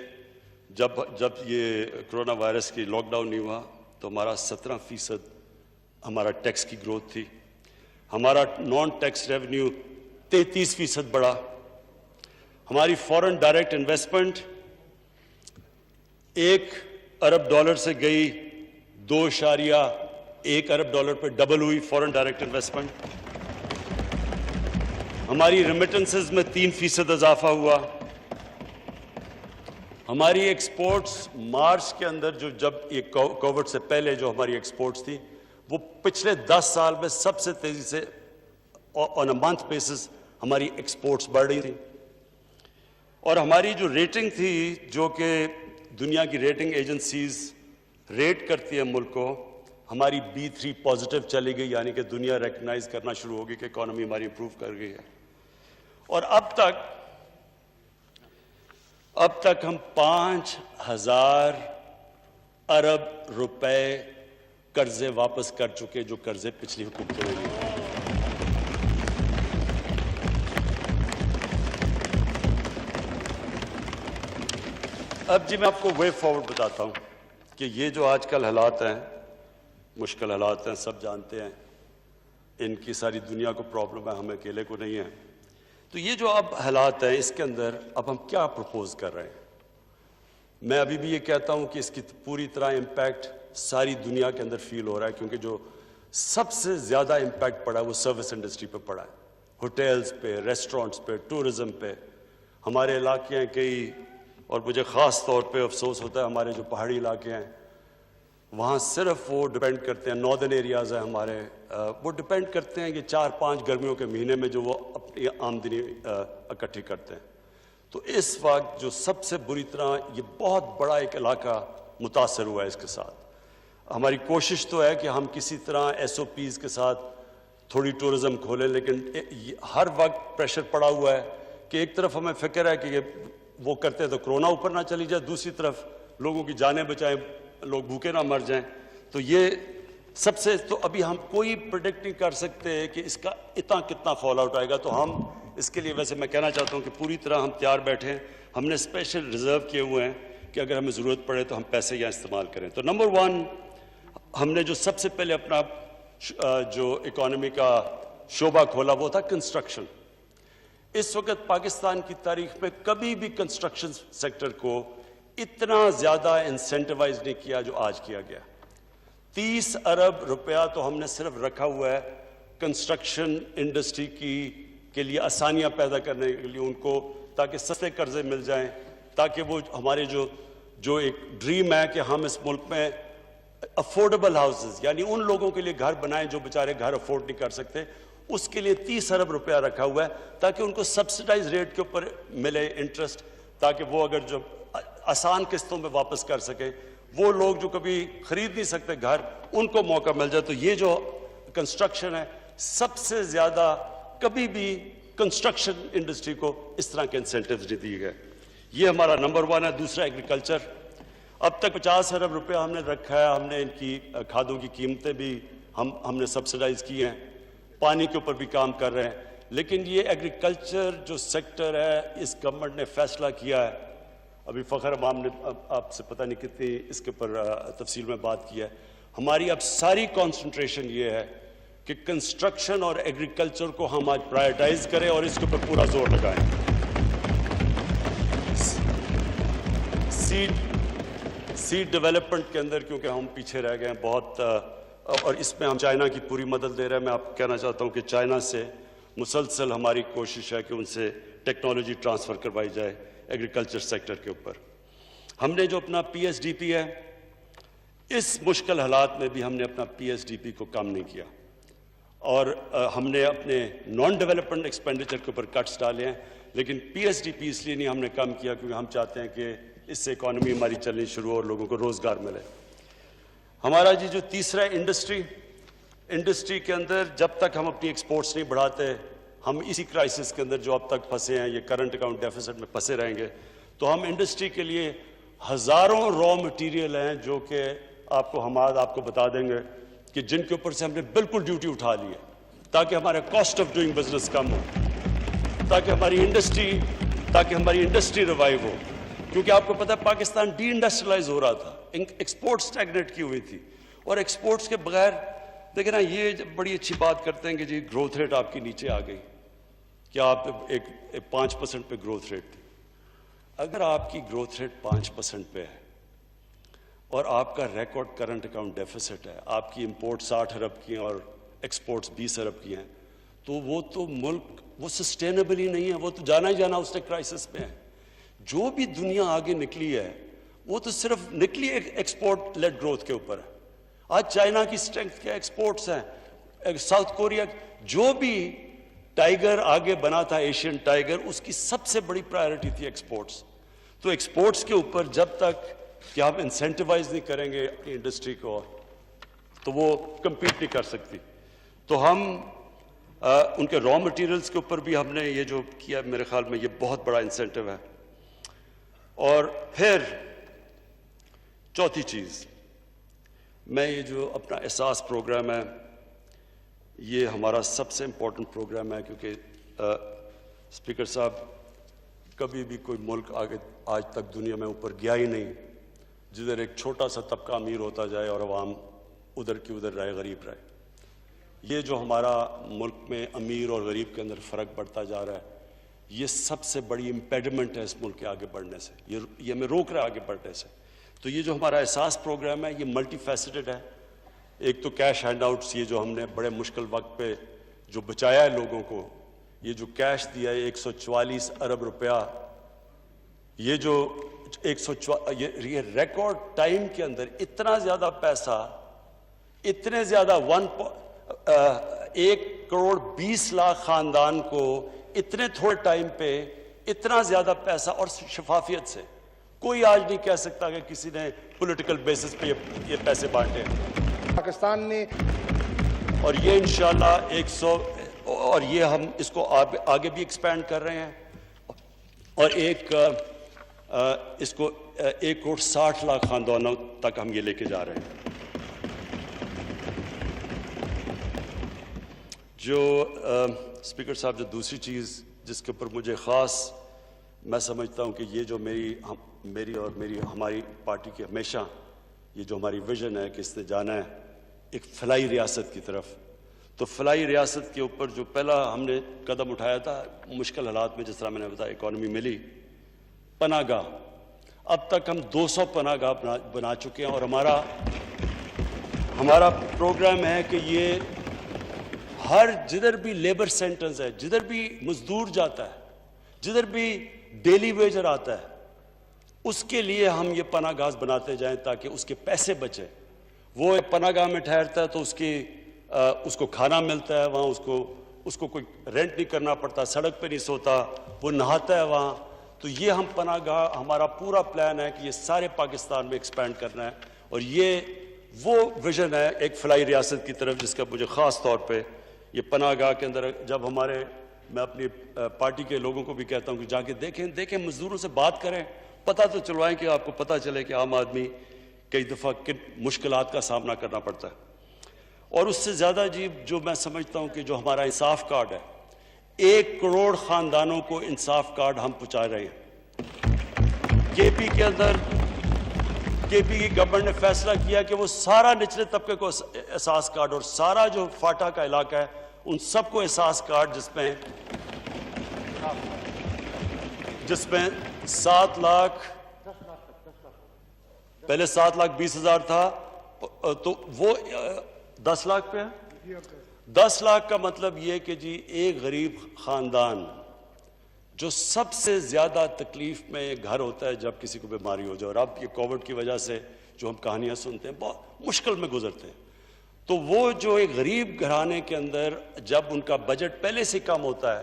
जब ये कोरोना वायरस की लॉकडाउन नहीं हुआ तो हमारा 17% हमारा टैक्स की ग्रोथ थी। हमारा नॉन टैक्स रेवेन्यू 33% बढ़ा। हमारी फॉरेन डायरेक्ट इन्वेस्टमेंट 1 अरब डॉलर से गई 2.1 अरब डॉलर पर डबल हुई फॉरेन डायरेक्ट इन्वेस्टमेंट। हमारी रेमिटेंसेस में 3% इजाफा हुआ। हमारी एक्सपोर्ट्स मार्च के अंदर जब ये कोविड से पहले जो हमारी एक्सपोर्ट्स थी वो पिछले 10 साल में सबसे तेजी से ऑन अ मंथ बेसिस हमारी एक्सपोर्ट्स बढ़ रही थी। और हमारी जो रेटिंग थी, जो कि दुनिया की रेटिंग एजेंसीज रेट करती है मुल्क को, हमारी B3 पॉजिटिव चली गई, यानी कि दुनिया रिकग्नाइज करना शुरू होगी कि इकोनॉमी हमारी इंप्रूव कर गई है। और अब तक हम 5,000 अरब रुपए कर्जे वापस कर चुके, जो कर्जे पिछली हुकूमतों ने लिए। अब जी मैं आपको वे फॉरवर्ड बताता हूं कि ये जो आजकल हालात हैं, मुश्किल हालात हैं, सब जानते हैं, इनकी सारी दुनिया को प्रॉब्लम है, हमें अकेले को नहीं है। तो ये जो अब हालात हैं, इसके अंदर अब हम क्या प्रपोज कर रहे हैं? मैं अभी भी ये कहता हूं कि इसकी पूरी तरह इम्पैक्ट सारी दुनिया के अंदर फील हो रहा है, क्योंकि जो सबसे ज्यादा इम्पैक्ट पड़ा है वो सर्विस इंडस्ट्री पे पड़ा है, होटल्स पे, रेस्टोरेंट्स पे, टूरिज्म पे। हमारे इलाके हैं कई, और मुझे ख़ास तौर पे अफसोस होता है हमारे जो पहाड़ी इलाके हैं वहाँ सिर्फ वो डिपेंड करते हैं, नॉर्दर्न एरियाज़ हैं हमारे, वो डिपेंड करते हैं कि 4-5 गर्मियों के महीने में जो वो अपनी आमदनी इकट्ठी करते हैं। तो इस वक्त जो सबसे बुरी तरह ये बहुत बड़ा एक इलाका मुतासर हुआ है, इसके साथ हमारी कोशिश तो है कि हम किसी तरह SOPs के साथ थोड़ी टूरिज्म खोलें, लेकिन हर वक्त प्रेशर पड़ा हुआ है कि एक तरफ हमें फिक्र है कि ये वो करते हैं तो कोरोना ऊपर ना चली जाए, दूसरी तरफ लोगों की जानें बचाएं, लोग भूखे ना मर जाएं। तो ये सबसे, तो अभी हम कोई प्रेडिक्ट नहीं कर सकते कि इसका इतना कितना फॉल आउट आएगा। तो हम इसके लिए वैसे मैं कहना चाहता हूं कि पूरी तरह हम तैयार बैठे हैं। हमने स्पेशल रिजर्व किए हुए हैं कि अगर हमें ज़रूरत पड़े तो हम पैसे यहाँ इस्तेमाल करें। तो नंबर 1, हमने जो सबसे पहले अपना जो इकोनॉमी का शोबा खोला वो था कंस्ट्रक्शन। इस वक्त पाकिस्तान की तारीख में कभी भी कंस्ट्रक्शन सेक्टर को इतना ज़्यादा इंसेंटिवाइज नहीं किया जो आज किया गया। 30 अरब रुपया तो हमने सिर्फ रखा हुआ है कंस्ट्रक्शन इंडस्ट्री के लिए आसानियां पैदा करने के लिए उनको, ताकि सस्ते कर्जे मिल जाएं, ताकि वो हमारे जो एक ड्रीम है कि हम इस मुल्क में अफोर्डेबल हाउसेस यानी उन लोगों के लिए घर बनाएं जो बेचारे घर अफोर्ड नहीं कर सकते, उसके लिए 30 अरब रुपया रखा हुआ है ताकि उनको सब्सिडाइज रेट के ऊपर मिले इंटरेस्ट, ताकि वो अगर जो आसान किस्तों में वापस कर सके, वो लोग जो कभी खरीद नहीं सकते घर उनको मौका मिल जाए। तो ये जो कंस्ट्रक्शन है सबसे ज्यादा कभी भी कंस्ट्रक्शन इंडस्ट्री को इस तरह के इंसेंटिव्स नहीं दिए गए। ये हमारा नंबर 1 है। दूसरा एग्रीकल्चर। अब तक 50 अरब रुपया हमने रखा है। हमने इनकी खादों की कीमतें भी हमने सब्सिडाइज की हैं, पानी के ऊपर भी काम कर रहे हैं। लेकिन ये एग्रीकल्चर जो सेक्टर है, इस गवर्नमेंट ने फैसला किया है, अभी फ़खर अमाम ने आपसे पता नहीं कितनी इसके ऊपर तफसील में बात की है, हमारी अब सारी कॉन्सेंट्रेशन ये है कि कंस्ट्रक्शन और एग्रीकल्चर को हम आज प्रायोरिटाइज करें और इसके ऊपर पूरा जोर लगाएं। सीड डेवलपमेंट के अंदर क्योंकि हम पीछे रह गए हैं बहुत, और इसमें हम चाइना की पूरी मदद दे रहे हैं। मैं आपको कहना चाहता हूं कि चाइना से मुसलसल हमारी कोशिश है कि उनसे टेक्नोलॉजी ट्रांसफ़र करवाई जाए एग्रीकल्चर सेक्टर के ऊपर। हमने जो अपना PSDP है, इस मुश्किल हालात में भी हमने अपना PSDP को कम नहीं किया और हमने अपने नॉन डेवलपमेंट एक्सपेंडिचर के ऊपर कट्स डाले हैं। लेकिन PSDP इसलिए नहीं हमने कम किया क्योंकि हम चाहते हैं कि इससे इकॉनमी हमारी चलनी शुरू हो और लोगों को रोज़गार मिले। हमारा जी जो तीसरा इंडस्ट्री के अंदर जब तक हम अपनी एक्सपोर्ट्स नहीं बढ़ाते, हम इसी क्राइसिस के अंदर जो अब तक फंसे हैं, ये करंट अकाउंट डेफिसिट में फंसे रहेंगे। तो हम इंडस्ट्री के लिए हज़ारों रॉ मटेरियल हैं जो कि आपको बता देंगे कि जिनके ऊपर से हमने बिल्कुल ड्यूटी उठा ली है ताकि हमारा कॉस्ट ऑफ डूइंग बिजनेस कम हो, ताकि हमारी इंडस्ट्री रिवाइव हो। क्योंकि आपको पता है पाकिस्तान डी इंडस्ट्रियलाइज हो रहा था, एक्सपोर्ट स्टैग्नेट की हुई थी, और एक्सपोर्ट्स के बगैर देखिए ना, ये बड़ी अच्छी बात करते हैं कि जी ग्रोथ रेट आपकी नीचे आ गई, क्या आप एक 5% पे ग्रोथ रेट थी। अगर आपकी ग्रोथ रेट 5% पे है और आपका रिकॉर्ड करंट अकाउंट डेफिसिट है, आपकी इंपोर्ट 60 अरब की हैं और एक्सपोर्ट्स 20 अरब की हैं, तो वो मुल्क वो सस्टेनेबल ही नहीं है, वो तो जाना ही जाना उसने क्राइसिस में है। जो भी दुनिया आगे निकली है वो तो सिर्फ निकली एक्सपोर्ट लेड ग्रोथ के ऊपर है। आज चाइना की स्ट्रेंथ क्या एक्सपोर्ट्स हैं, साउथ कोरिया, जो भी टाइगर आगे बना था एशियन टाइगर, उसकी सबसे बड़ी प्रायोरिटी थी एक्सपोर्ट्स। तो एक्सपोर्ट्स के ऊपर जब तक कि आप इंसेंटिवाइज नहीं करेंगे इंडस्ट्री को तो वो compete नहीं कर सकती। तो हम उनके रॉ मटेरियल्स के ऊपर भी हमने ये जो किया, मेरे ख्याल में ये बहुत बड़ा इंसेंटिव है। और फिर चौथी चीज, मैं ये जो अपना एहसास प्रोग्राम है, ये हमारा सबसे इंपॉर्टेंट प्रोग्राम है क्योंकि स्पीकर साहब, कभी भी कोई मुल्क आगे आज तक दुनिया में ऊपर गया ही नहीं जिधर एक छोटा सा तबका अमीर होता जाए और अवाम उधर की उधर रहे, गरीब रहे। ये जो हमारा मुल्क में अमीर और गरीब के अंदर फ़र्क बढ़ता जा रहा है, ये सबसे बड़ी इम्पेडिमेंट है इस मुल्क के आगे बढ़ने से, ये हमें रोक रहा है आगे बढ़ने से। तो ये जो हमारा एहसास प्रोग्राम है, ये मल्टी फैसेटेड है। एक तो कैश हैंड आउट्स, ये जो हमने बड़े मुश्किल वक्त पे जो बचाया है लोगों को, ये जो कैश दिया है 144 अरब रुपया, ये जो ये रिकॉर्ड टाइम के अंदर इतना ज्यादा पैसा, इतने ज्यादा 1 करोड़ 20 लाख खानदान को इतने थोड़े टाइम पे इतना ज्यादा पैसा और शफाफियत से, कोई आज नहीं कह सकता कि किसी ने पॉलिटिकल बेसिस पे ये पैसे बांटे पाकिस्तान ने। और ये इंशाल्लाह 100, और ये हम इसको आगे भी एक्सपैंड कर रहे हैं और इसको 1 करोड़ 60 लाख खानदानों तक हम ये लेके जा रहे हैं। जो स्पीकर साहब, जो दूसरी चीज जिसके ऊपर मुझे ख़ास मैं समझता हूँ कि ये जो मेरी और हमारी पार्टी की हमेशा ये जो हमारी विजन है कि इसने जाना है एक फलाई रियासत की तरफ, तो फलाई रियासत के ऊपर जो पहला हमने कदम उठाया था मुश्किल हालात में, जिस तरह मैंने बताया इकॉनमी मिली, पनाहगाह। अब तक हम 200 पनाहगाह बना चुके हैं और हमारा प्रोग्राम है कि ये हर जिधर भी लेबर सेंटर्स है, जिधर भी मजदूर जाता है, जिधर भी डेली वेजर आता है, उसके लिए हम ये पनाहगाह बनाते जाएं ताकि उसके पैसे बचे। वो एक पनाहगाह में ठहरता है तो उसको खाना मिलता है, वहाँ उसको कोई रेंट नहीं करना पड़ता, सड़क पे नहीं सोता, वो नहाता है वहाँ। तो ये हम पनाहगाह, हमारा पूरा प्लान है कि ये सारे पाकिस्तान में एक्सपैंड करना है और ये वो विजन है एक फलाई रियासत की तरफ, जिसका मुझे ख़ास तौर पे ये पनाहगाह के अंदर जब मैं अपनी पार्टी के लोगों को भी कहता हूँ कि जाके देखें मजदूरों से बात करें, पता तो चलवाएं कि आपको पता चले कि आम आदमी कई दफ़ा किन मुश्किलात का सामना करना पड़ता है। और उससे ज़्यादा जी जो मैं समझता हूँ कि जो हमारा इंसाफ कार्ड है, 1 करोड़ ख़ानदानों को इंसाफ कार्ड हम पहुँचा रहे हैं। केपी के अंदर केपी की गवर्नमेंट ने फैसला किया कि वो सारा निचले तबके को एहसास कार्ड और सारा जो फाटा का इलाका है उन सबको एहसास कार्ड, जिसमें 7 लाख, पहले 7,20,000 था तो वो 10 लाख पे है। 10 लाख का मतलब ये कि जी एक गरीब खानदान जो सबसे ज्यादा तकलीफ में एक घर होता है जब किसी को बीमारी हो जाए, और अब ये कोविड की वजह से जो हम कहानियां सुनते हैं बहुत मुश्किल में गुजरते हैं, तो वो जो एक गरीब घराने के अंदर जब उनका बजट पहले से कम होता है,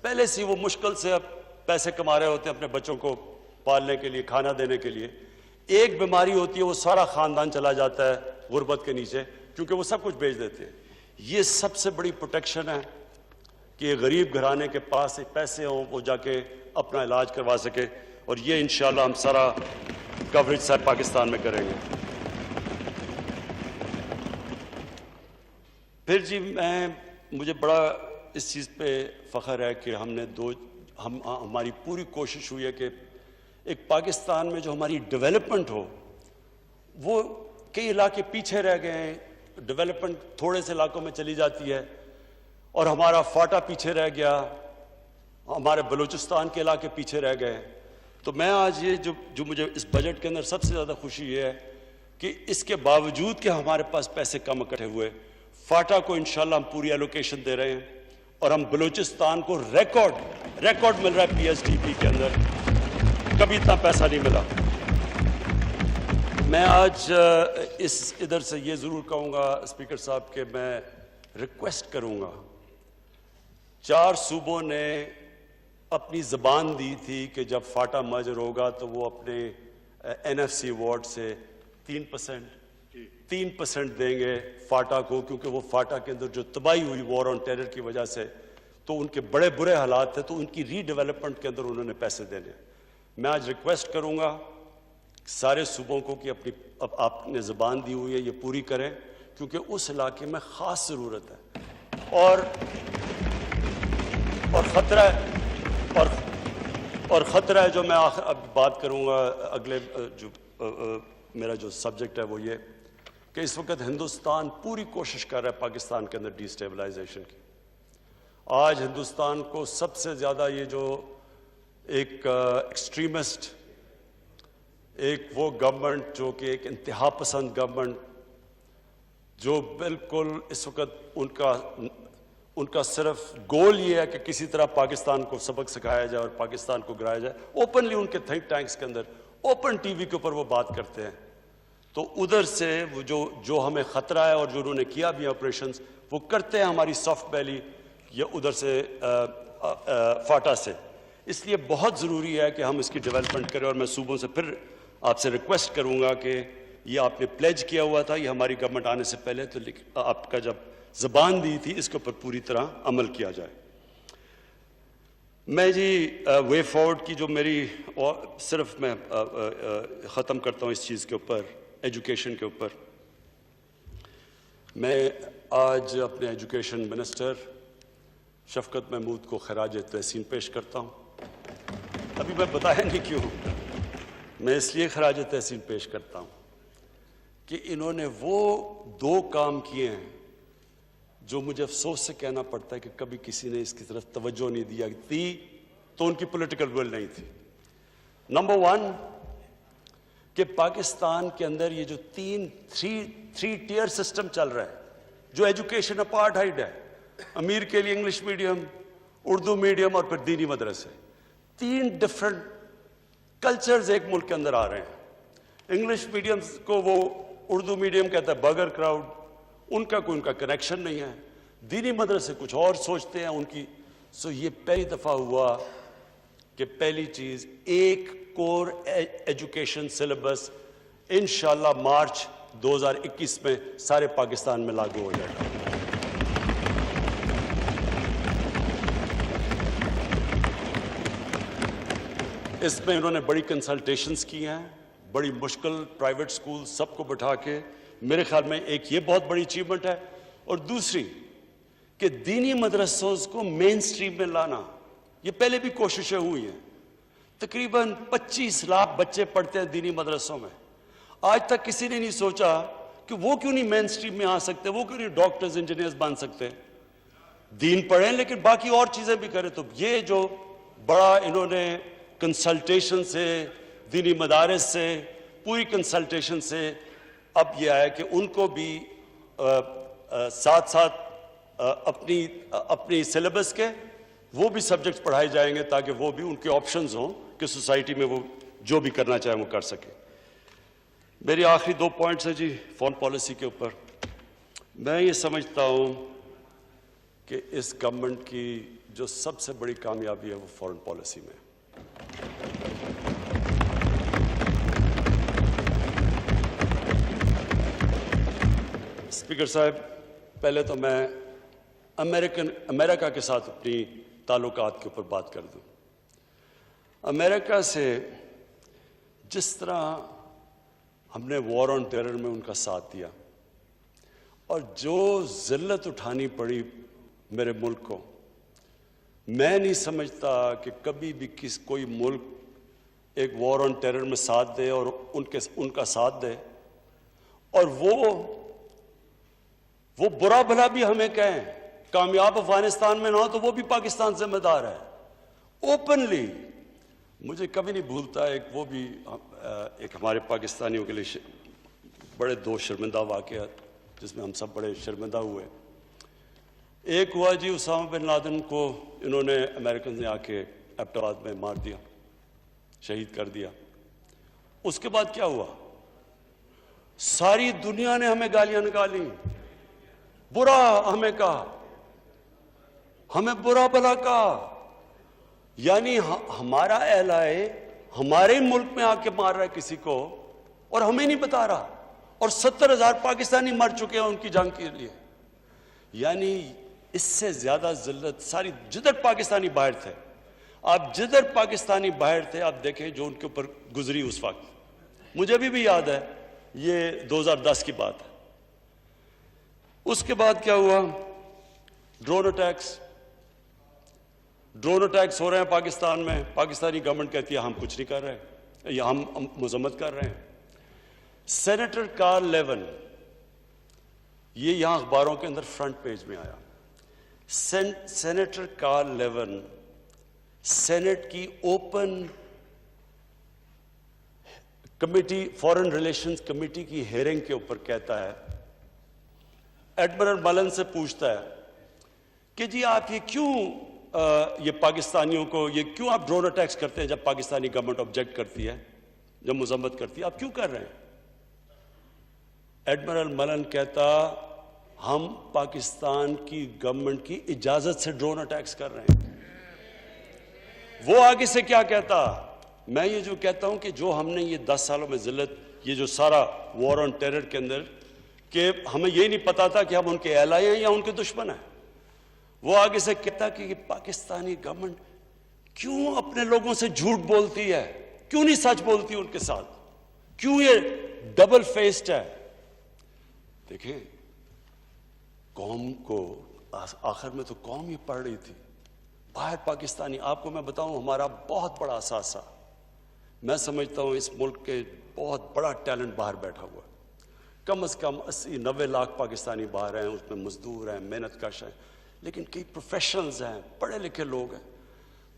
पहले से वो मुश्किल से अब पैसे कमा रहे होते हैं अपने बच्चों को पालने के लिए, खाना देने के लिए, एक बीमारी होती है वो सारा खानदान चला जाता है गुर्बत के नीचे, क्योंकि वो सब कुछ बेच देते हैं। ये सबसे बड़ी प्रोटेक्शन है कि गरीब घराने के पास पैसे हों, वो जाके अपना इलाज करवा सके, और ये इंशाल्लाह हम सारा कवरेज सारे पाकिस्तान में करेंगे। फिर जी मुझे बड़ा इस चीज़ पे फ़ख्र है कि हमारी पूरी कोशिश हुई है कि एक पाकिस्तान में जो हमारी डेवलपमेंट हो, वो कई इलाके पीछे रह गए हैं, डेवलपमेंट थोड़े से इलाकों में चली जाती है और हमारा फाटा पीछे रह गया, हमारे बलूचिस्तान के इलाके पीछे रह गए। तो मैं आज ये जो मुझे इस बजट के अंदर सबसे ज़्यादा खुशी ये है कि इसके बावजूद कि हमारे पास पैसे कम इकट्ठे हुए, फाटा को इंशाल्लाह हम पूरी एलोकेशन दे रहे हैं और हम बलूचिस्तान को रिकॉर्ड मिल रहा है पीएसडीपी के अंदर, कभी इतना पैसा नहीं मिला। मैं आज इधर से ये ज़रूर कहूँगा स्पीकर साहब के मैं रिक्वेस्ट करूँगा, 4 सूबों ने अपनी ज़बान दी थी कि जब फाटा मर्जर होगा तो वो अपने एनएफसी वार्ड से 3% देंगे फाटा को, क्योंकि वो फाटा के अंदर जो तबाही हुई वॉर ऑन टेरर की वजह से, तो उनके बड़े बुरे हालात थे, तो उनकी रीडेवलपमेंट के अंदर उन्होंने पैसे देने। मैं आज रिक्वेस्ट करूँगा सारे सूबों को कि आपने ज़बान दी हुई है ये पूरी करें, क्योंकि उस इलाके में ख़ास ज़रूरत है और ख़तरा है जो मैं अब बात करूँगा अगले मेरा जो सब्जेक्ट है वो ये कि इस वक्त हिंदुस्तान पूरी कोशिश कर रहा है पाकिस्तान के अंदर डिस्टेबलाइजेशन की। आज हिंदुस्तान को सबसे ज़्यादा ये जो एक एक्सट्रीमिस्ट, एक वो गवर्नमेंट जो कि एक इंतहा पसंद गवर्नमेंट, जो बिल्कुल इस वक्त उनका सिर्फ गोल ये है कि किसी तरह पाकिस्तान को सबक सिखाया जाए और पाकिस्तान को गिराया जाए। ओपनली उनके थिंक टैंक्स के अंदर ओपन टीवी के ऊपर वो बात करते हैं, तो उधर से वो जो हमें ख़तरा है और जो उन्होंने किया भी ऑपरेशंस वो करते हैं हमारी सॉफ्ट वैली या उधर से फाटा से। इसलिए बहुत ज़रूरी है कि हम इसकी डेवलपमेंट करें, और मैं सूबों से फिर आपसे रिक्वेस्ट करूँगा कि ये आपने प्लेज किया हुआ था, ये हमारी गवर्नमेंट आने से पहले, तो आपका जब ज़बान दी थी इसके ऊपर पूरी तरह अमल किया जाए। मैं जी वे फॉरवर्ड की जो मेरी, और सिर्फ मैं ख़त्म करता हूँ इस चीज़ के ऊपर, एजुकेशन के ऊपर। मैं आज अपने एजुकेशन मिनिस्टर शफकत महमूद को खराज तहसीन पेश करता हूं। अभी मैं बताया नहीं क्यों, मैं इसलिए खराज तहसीन पेश करता हूं कि इन्होंने वो दो काम किए हैं जो मुझे अफसोस से कहना पड़ता है कि कभी किसी ने इसकी तरफ तवज्जो नहीं दिया थी, तो उनकी पॉलिटिकल विल नहीं थी। नंबर वन, कि पाकिस्तान के अंदर ये जो थ्री टियर सिस्टम चल रहा है, जो एजुकेशन अपार्टहाइड है, अमीर के लिए इंग्लिश मीडियम, उर्दू मीडियम और फिर दीनी मदरसे, 3 डिफरेंट कल्चर्स एक मुल्क के अंदर आ रहे हैं। इंग्लिश मीडियम को वो उर्दू मीडियम कहता है बर्गर क्राउड, उनका कोई उनका कनेक्शन नहीं है। दीनी मदरसे कुछ और सोचते हैं उनकी। सो ये पहली दफा हुआ कि पहली चीज एक कोर एजुकेशन सिलेबस इंशाल्लाह मार्च 2021 में सारे पाकिस्तान में लागू हो जाएगा। इसमें इन्होंने बड़ी कंसल्टेशंस की हैं, बड़ी मुश्किल प्राइवेट स्कूल सबको बिठा के, मेरे ख्याल में एक ये बहुत बड़ी अचीवमेंट है। और दूसरी कि दीनी मदरसों को मेन स्ट्रीम में लाना, ये पहले भी कोशिशें हुई हैं। तकरीबन 25 लाख बच्चे पढ़ते हैं दीनी मदरसों में। आज तक किसी ने नहीं सोचा कि वो क्यों नहीं मेन स्ट्रीम में आ सकते, वो क्यों नहीं डॉक्टर्स इंजीनियर्स बन सकते। दीन पढ़ें लेकिन बाकी और चीजें भी करें। तो ये जो बड़ा इन्होंने कंसल्टेशन से, दीनी मदारिस से, पूरी कंसल्टेशन से अब ये आया कि उनको भी साथ साथ अपनी सिलेबस के वो भी सब्जेक्ट्स पढ़ाए जाएंगे ताकि वो भी उनके ऑप्शंस हों कि सोसाइटी में वो जो भी करना चाहे वो कर सके। मेरी आखिरी 2 पॉइंट्स है जी फॉरेन पॉलिसी के ऊपर। मैं ये समझता हूं कि इस गवर्नमेंट की जो सबसे बड़ी कामयाबी है वो फॉरेन पॉलिसी में। स्पीकर साहब, पहले तो मैं अमेरिका के साथ अपनी ताल्लुकात के ऊपर बात कर दूं। अमेरिका से जिस तरह हमने वॉर ऑन टेरर में उनका साथ दिया और जो जिल्लत उठानी पड़ी मेरे मुल्क को, मैं नहीं समझता कि कभी भी कोई मुल्क एक वॉर ऑन टेरर में साथ दे और उनका साथ दे और वो बुरा भला भी हमें कहें, कामयाब अफगानिस्तान में ना हो तो वो भी पाकिस्तान जिम्मेदार है। ओपनली मुझे कभी नहीं भूलता एक हमारे पाकिस्तानियों के लिए बड़े 2 शर्मिंदा वाक़यात जिसमें हम सब बड़े शर्मिंदा हुए। एक हुआ जी, उसामा बिन लादेन को इन्होंने अमेरिकन ने आके एबटाबाद में मार दिया, शहीद कर दिया। उसके बाद क्या हुआ? सारी दुनिया ने हमें गालियां निकाली, बुरा हमें कहा, हमें बुरा भला कहा। यानी हमारा एलाए हमारे मुल्क में आके मार रहा है किसी को और हमें नहीं बता रहा, और 70,000 पाकिस्तानी मर चुके हैं उनकी जंग के लिए। यानी इससे ज्यादा जिल्लत सारी जिधर पाकिस्तानी बाहर थे, आप जिधर पाकिस्तानी बाहर थे आप देखें जो उनके ऊपर गुजरी उस वक्त। मुझे अभी भी याद है, ये 2010 की बात है। उसके बाद क्या हुआ? ड्रोन अटैक्स हो रहे हैं पाकिस्तान में। पाकिस्तानी गवर्नमेंट कहती है हम कुछ नहीं कर रहे हैं या हम मजम्मत कर रहे हैं। सेनेटर कार्ल लेवन, ये यहां अखबारों के अंदर फ्रंट पेज में आया। सेनेटर कार्ल लेवन सेनेट की open committee, foreign relations committee की हेयरिंग के ऊपर कहता है, एडमिरल मलन से पूछता है कि जी आप ये क्यों ये पाकिस्तानियों को ये क्यों आप ड्रोन अटैक्स करते हैं जब पाकिस्तानी गवर्नमेंट ऑब्जेक्ट करती है, जब मजम्मत करती है, आप क्यों कर रहे हैं? एडमिरल मलन कहता हम पाकिस्तान की गवर्नमेंट की इजाजत से ड्रोन अटैक्स कर रहे हैं। वो आगे से क्या कहता? मैं ये जो कहता हूं कि जो हमने ये 10 सालों में जिल्लत, ये जो सारा वॉर ऑन टेरर के अंदर, कि हमें ये नहीं पता था कि हम उनके एलाए हैं या उनके दुश्मन हैं। वो आगे से कहता कि पाकिस्तानी गवर्नमेंट क्यों अपने लोगों से झूठ बोलती है, क्यों नहीं सच बोलती उनके साथ, क्यों ये डबल फेस्ड है। देखिए, कौम को आखिर में तो कौम ही पढ़ रही थी, बाहर पाकिस्तानी। आपको मैं बताऊं, हमारा बहुत बड़ा असासा, मैं समझता हूं इस मुल्क के बहुत बड़ा टैलेंट बाहर बैठा हुआ है। कम से कम 80-90 लाख पाकिस्तानी बाहर हैं, उसमें मजदूर हैं, मेहनत कश हैं, लेकिन कई प्रोफेशनल्स हैं, पढ़े लिखे लोग हैं।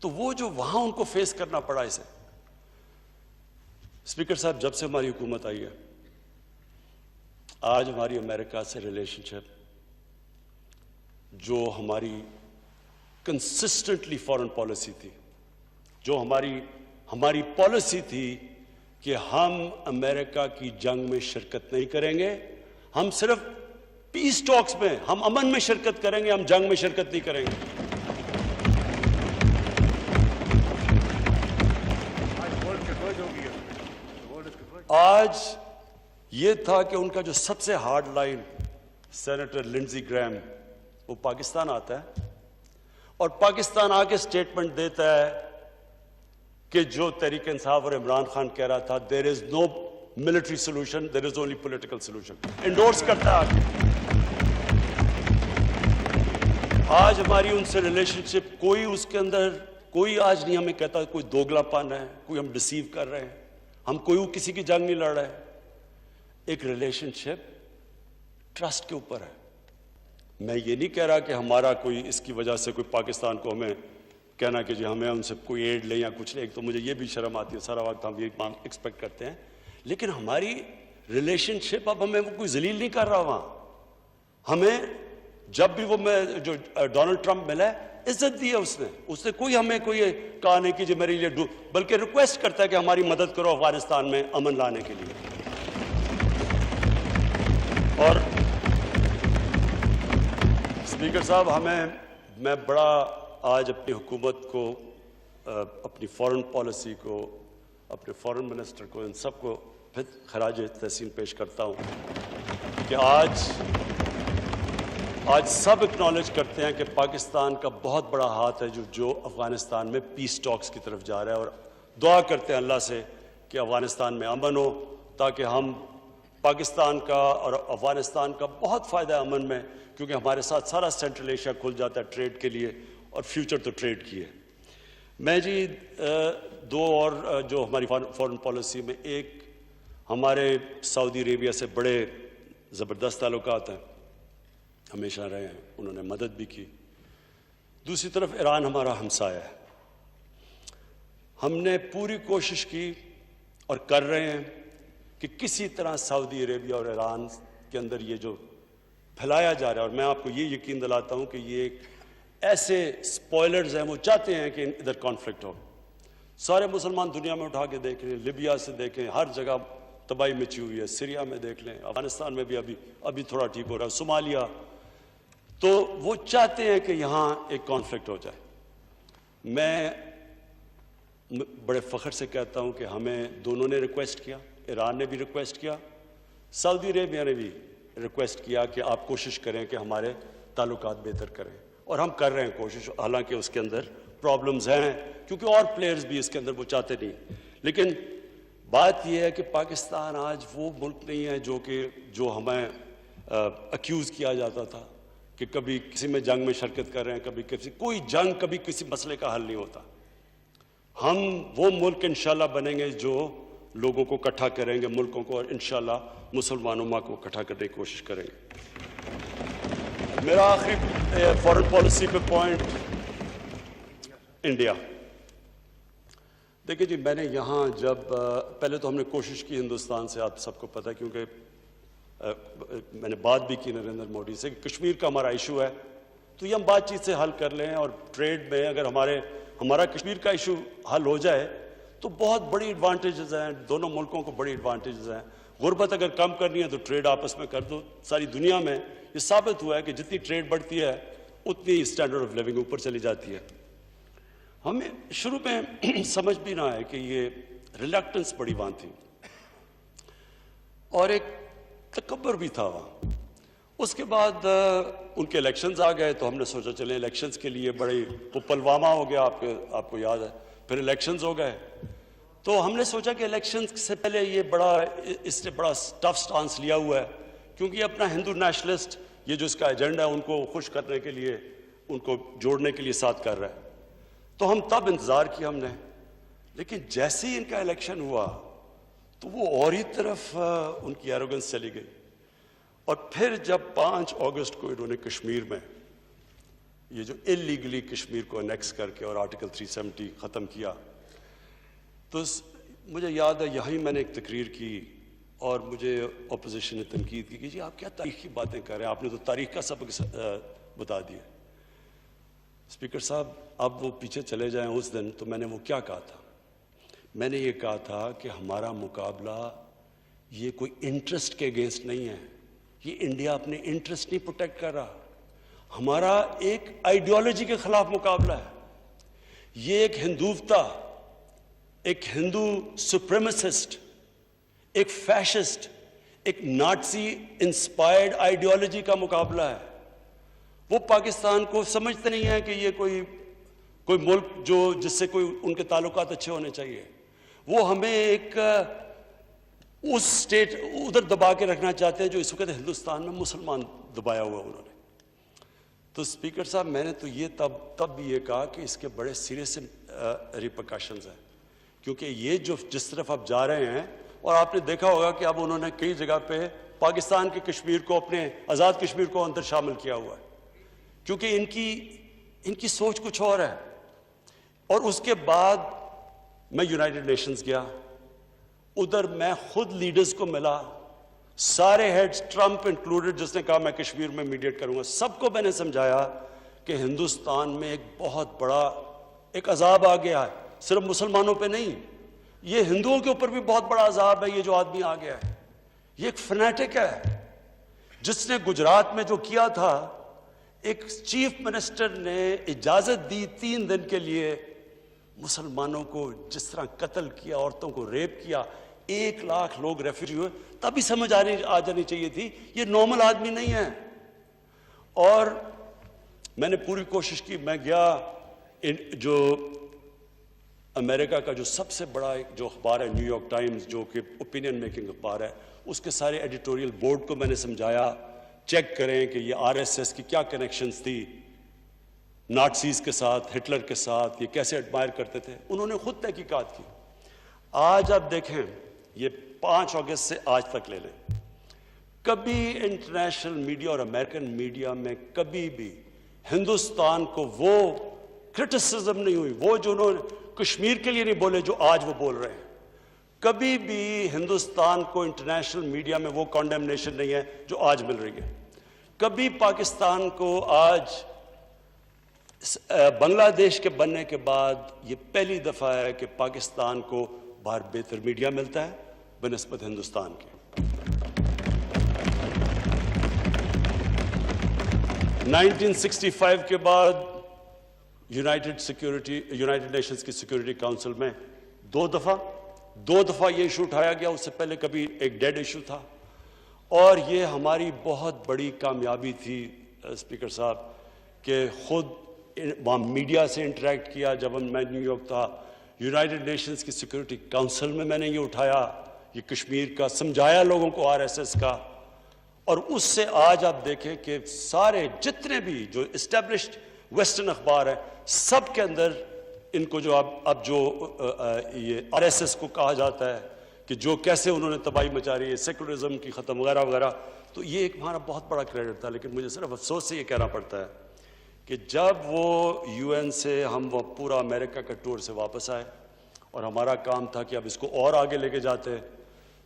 तो वो जो वहां उनको फेस करना पड़ा इसे। स्पीकर साहब, जब से हमारी हुकूमत आई है, आज हमारी अमेरिका से रिलेशनशिप, जो हमारी कंसिस्टेंटली फॉरेन पॉलिसी थी, जो हमारी पॉलिसी थी कि हम अमेरिका की जंग में शिरकत नहीं करेंगे, हम सिर्फ पीस टॉक्स में, हम अमन में शिरकत करेंगे, हम जंग में शिरकत नहीं करेंगे। आज ये था कि उनका जो सबसे हार्ड लाइन, सेनेटर लिंडजी ग्रैम, वो पाकिस्तान आता है और पाकिस्तान आके स्टेटमेंट देता है कि जो तहरीक इंसाफ और इमरान खान कह रहा था, there is no military solution, there is only political solution, endorse करता है। आज हमारी उनसे रिलेशनशिप, कोई उसके अंदर कोई आज नहीं हमें कहता कोई दोगलापन है, कोई हम डिसीव कर रहे हैं, हम कोई किसी की जंग नहीं लड़ रहे। एक रिलेशनशिप ट्रस्ट के ऊपर है। मैं ये नहीं कह रहा कि हमारा कोई इसकी वजह से कोई पाकिस्तान को हमें कहना कि जी हमें उनसे कोई एड ले या कुछ ले, तो मुझे ये भी शर्म आती है, सारा वक्त हम ये एक्सपेक्ट करते हैं, लेकिन हमारी रिलेशनशिप अब हमें वो कोई जलील नहीं कर रहा। वहां हमें जब भी वो मैं जो डोनाल्ड ट्रंप मिला है, इज्जत दी है उसने कोई हमें कोई कहा नहीं कि जी मेरे लिए बल्कि रिक्वेस्ट करता है कि हमारी मदद करो अफगानिस्तान में अमन लाने के लिए। और स्पीकर साहब, मैं बड़ा आज अपनी हुकूमत को, अपनी फॉरेन पॉलिसी को, अपने फॉरेन मिनिस्टर को, इन सबको फिर खराज तहसीन पेश करता हूं कि आज सब एक्नॉलेज करते हैं कि पाकिस्तान का बहुत बड़ा हाथ है जो अफगानिस्तान में पीस टॉक्स की तरफ जा रहा है, और दुआ करते हैं अल्लाह से कि अफगानिस्तान में अमन हो, ताकि हम पाकिस्तान का और अफगानिस्तान का बहुत फ़ायदा है अमन में, क्योंकि हमारे साथ सारा सेंट्रल एशिया खुल जाता है ट्रेड के लिए, और फ्यूचर तो ट्रेड की है। मैं जी दो और जो हमारी फॉरेन पॉलिसी में, एक हमारे सऊदी अरेबिया से बड़े ज़बरदस्त ताल्लुकात हैं, हमेशा रहे हैं, उन्होंने मदद भी की। दूसरी तरफ ईरान हमारा हमसाया है। हमने पूरी कोशिश की और कर रहे हैं कि किसी तरह सऊदी अरेबिया और ईरान के अंदर ये जो फैलाया जा रहा है, और मैं आपको ये यकीन दिलाता हूं कि ये ऐसे स्पॉयलर्स हैं, वो चाहते हैं कि इधर कॉन्फ्लिक्ट हो। सारे मुसलमान दुनिया में उठा के देख लें, लिबिया से देखें, हर जगह तबाही मची हुई है, सीरिया में देख लें, अफगानिस्तान में भी अभी थोड़ा ठीक हो रहा है, सोमालिया। तो वो चाहते हैं कि यहाँ एक कॉन्फ्लिक्ट हो जाए। मैं बड़े फ़ख्र से कहता हूँ कि हमें दोनों ने रिक्वेस्ट किया, ईरान ने भी रिक्वेस्ट किया, सऊदी अरेबिया ने भी रिक्वेस्ट किया कि आप कोशिश करें कि हमारे ताल्लुकात बेहतर करें, और हम कर रहे हैं कोशिश। हालांकि उसके अंदर प्रॉब्लम्स हैं, क्योंकि और प्लेयर्स भी इसके अंदर वो चाहते नहीं, लेकिन बात यह है कि पाकिस्तान आज वो मुल्क नहीं है जो हमें अक्यूज़ किया जाता था कि कभी किसी में जंग में शिरकत कर रहे हैं, कोई जंग, कभी किसी मसले का हल नहीं होता। हम वो मुल्क इंशाल्लाह बनेंगे जो लोगों को इकट्ठा करेंगे, मुल्कों को, और इंशाल्लाह मुसलमान उम्मा को इकट्ठा करने की कोशिश करेंगे। मेरा आखिरी फॉरेन पॉलिसी पे पॉइंट, इंडिया। देखिए जी, मैंने यहाँ जब पहले तो हमने कोशिश की हिंदुस्तान से, आप सबको पता है, क्योंकि मैंने बात भी की नरेंद्र मोदी से कि कश्मीर का हमारा इशू है, तो ये हम बातचीत से हल कर लें, और ट्रेड में अगर हमारा कश्मीर का इशू हल हो जाए तो बहुत बड़ी एडवांटेजेस हैं, दोनों मुल्कों को बड़ी एडवांटेजेस हैं। गुर्बत अगर कम करनी है तो ट्रेड आपस में कर दो। सारी दुनिया में ये साबित हुआ है कि जितनी ट्रेड बढ़ती है उतनी स्टैंडर्ड ऑफ लिविंग ऊपर चली जाती है। हमें शुरू में समझ भी ना आए कि ये रिलक्टेंस बड़ी वहां थी और एक तकब्बर भी था वहां। उसके बाद उनके इलेक्शंस आ गए तो हमने सोचा चले इलेक्शंस के लिए बड़ी, वो पुलवामा हो गया, आपको याद है, फिर इलेक्शंस हो गए, तो हमने सोचा कि इलेक्शंस से पहले इसने बड़ा टफ स्टांस लिया हुआ है, क्योंकि अपना हिंदू नेशनलिस्ट, ये जो इसका एजेंडा है उनको खुश करने के लिए, उनको जोड़ने के लिए साथ कर रहा है। तो हम तब इंतजार किया हमने, लेकिन जैसे ही इनका इलेक्शन हुआ तो वो और ही तरफ उनकी एरोगेंस चली गई। और फिर जब 5 अगस्त को इन्होंने कश्मीर में ये जो इलीगली कश्मीर को एनेक्स करके और आर्टिकल 370 ख़त्म किया, तो मुझे याद है यहीं मैंने एक तकरीर की और मुझे अपोजिशन ने तनकीद की कि जी आप क्या तारीख की बातें कर रहे हैं, आपने तो तारीख का सबक बता दिया। स्पीकर साहब, अब वो पीछे चले जाएं उस दिन, तो मैंने वो क्या कहा था? मैंने ये कहा था कि हमारा मुकाबला ये कोई इंटरेस्ट के अगेंस्ट नहीं है, ये इंडिया अपने इंटरेस्ट नहीं प्रोटेक्ट कर रहा, हमारा एक आइडियोलॉजी के खिलाफ मुकाबला है। ये एक हिंदुत्वता, एक हिंदू सुप्रीमेसिस्ट, एक फैशिस्ट, एक नाटसी इंस्पायर्ड आइडियोलॉजी का मुकाबला है। वो पाकिस्तान को समझते नहीं है कि ये कोई मुल्क जो जिससे कोई उनके ताल्लुकात अच्छे होने चाहिए। वो हमें एक उस स्टेट उधर दबा के रखना चाहते हैं जो इस वक्त हिंदुस्तान में मुसलमान दबाया हुआ उन्होंने। तो स्पीकर साहब, मैंने तो ये तब भी ये कहा कि इसके बड़े सीरियस रिपरकशंस हैं, क्योंकि ये जो जिस तरफ आप जा रहे हैं, और आपने देखा होगा कि अब उन्होंने कई जगह पे पाकिस्तान के कश्मीर को, अपने आज़ाद कश्मीर को अंदर शामिल किया हुआ है, क्योंकि इनकी सोच कुछ और है। और उसके बाद मैं यूनाइटेड नेशंस गया, उधर मैं खुद लीडर्स को मिला, सारे हेड्स, ट्रंप इंक्लूडेड, जिसने कहा मैं कश्मीर में मीडिएट करूंगा, सबको मैंने समझाया कि हिंदुस्तान में एक बहुत बड़ा एक अजाब आ गया है, सिर्फ मुसलमानों पे नहीं, ये हिंदुओं के ऊपर भी बहुत बड़ा अजाब है। ये जो आदमी आ गया है, ये एक फैनेटिक है, जिसने गुजरात में जो किया था, एक चीफ मिनिस्टर ने इजाजत दी 3 दिन के लिए, मुसलमानों को जिस तरह कत्ल किया, औरतों को रेप किया, 1 लाख लोग रेफ्यूजी हुए, तभी समझ आ जानी चाहिए थी ये नॉर्मल आदमी नहीं है। और मैंने पूरी कोशिश की, मैं गया, जो अमेरिका का जो सबसे बड़ा जो अखबार है न्यूयॉर्क टाइम्स, जो कि ओपिनियन मेकिंग अखबार है, उसके सारे एडिटोरियल बोर्ड को मैंने समझाया, चेक करें कि ये आरएसएस की क्या कनेक्शंस थी नाटसीज के साथ, हिटलर के साथ, ये कैसे एडमायर करते थे। उन्होंने खुद तहकीकात की। आज आप देखें, ये 5 अगस्त से आज तक ले लें, कभी इंटरनेशनल मीडिया और अमेरिकन मीडिया में कभी भी हिंदुस्तान को वो क्रिटिसिज्म नहीं हुई, वो जो उन्होंने कश्मीर के लिए नहीं बोले जो आज वो बोल रहे हैं। कभी भी हिंदुस्तान को इंटरनेशनल मीडिया में वो कॉन्डेमनेशन नहीं है जो आज मिल रही है। कभी पाकिस्तान को आज बांग्लादेश के बनने के बाद ये पहली दफा है कि पाकिस्तान को बाहर बेहतर मीडिया मिलता है बनिस्बत हिंदुस्तान के। 1965 के बाद यूनाइटेड नेशंस की सिक्योरिटी काउंसिल में दो दफा ये इशू उठाया गया। उससे पहले कभी एक डेड इशू था, और ये हमारी बहुत बड़ी कामयाबी थी स्पीकर साहब कि खुद वहाँ मीडिया से इंटरेक्ट किया। जब मैं न्यूयॉर्क था, यूनाइटेड नेशंस की सिक्योरिटी काउंसिल में मैंने ये उठाया, ये कश्मीर का, समझाया लोगों को आरएसएस का। और उससे आज आप देखें कि सारे जितने भी जो इस्टेब्लिश्ड वेस्टर्न अखबार है, सब के अंदर इनको जो अब जो ये आरएसएस को कहा जाता है कि जो कैसे उन्होंने तबाही मचा रही है, सेकुलरिज्म की ख़त्म वगैरह वगैरह, तो ये एक हमारा बहुत बड़ा क्रेडिट था। लेकिन मुझे सिर्फ अफसोस से ये कहना पड़ता है कि जब वो यूएन से हम वो पूरा अमेरिका का टूर से वापस आए और हमारा काम था कि अब इसको और आगे लेके जाते हैं,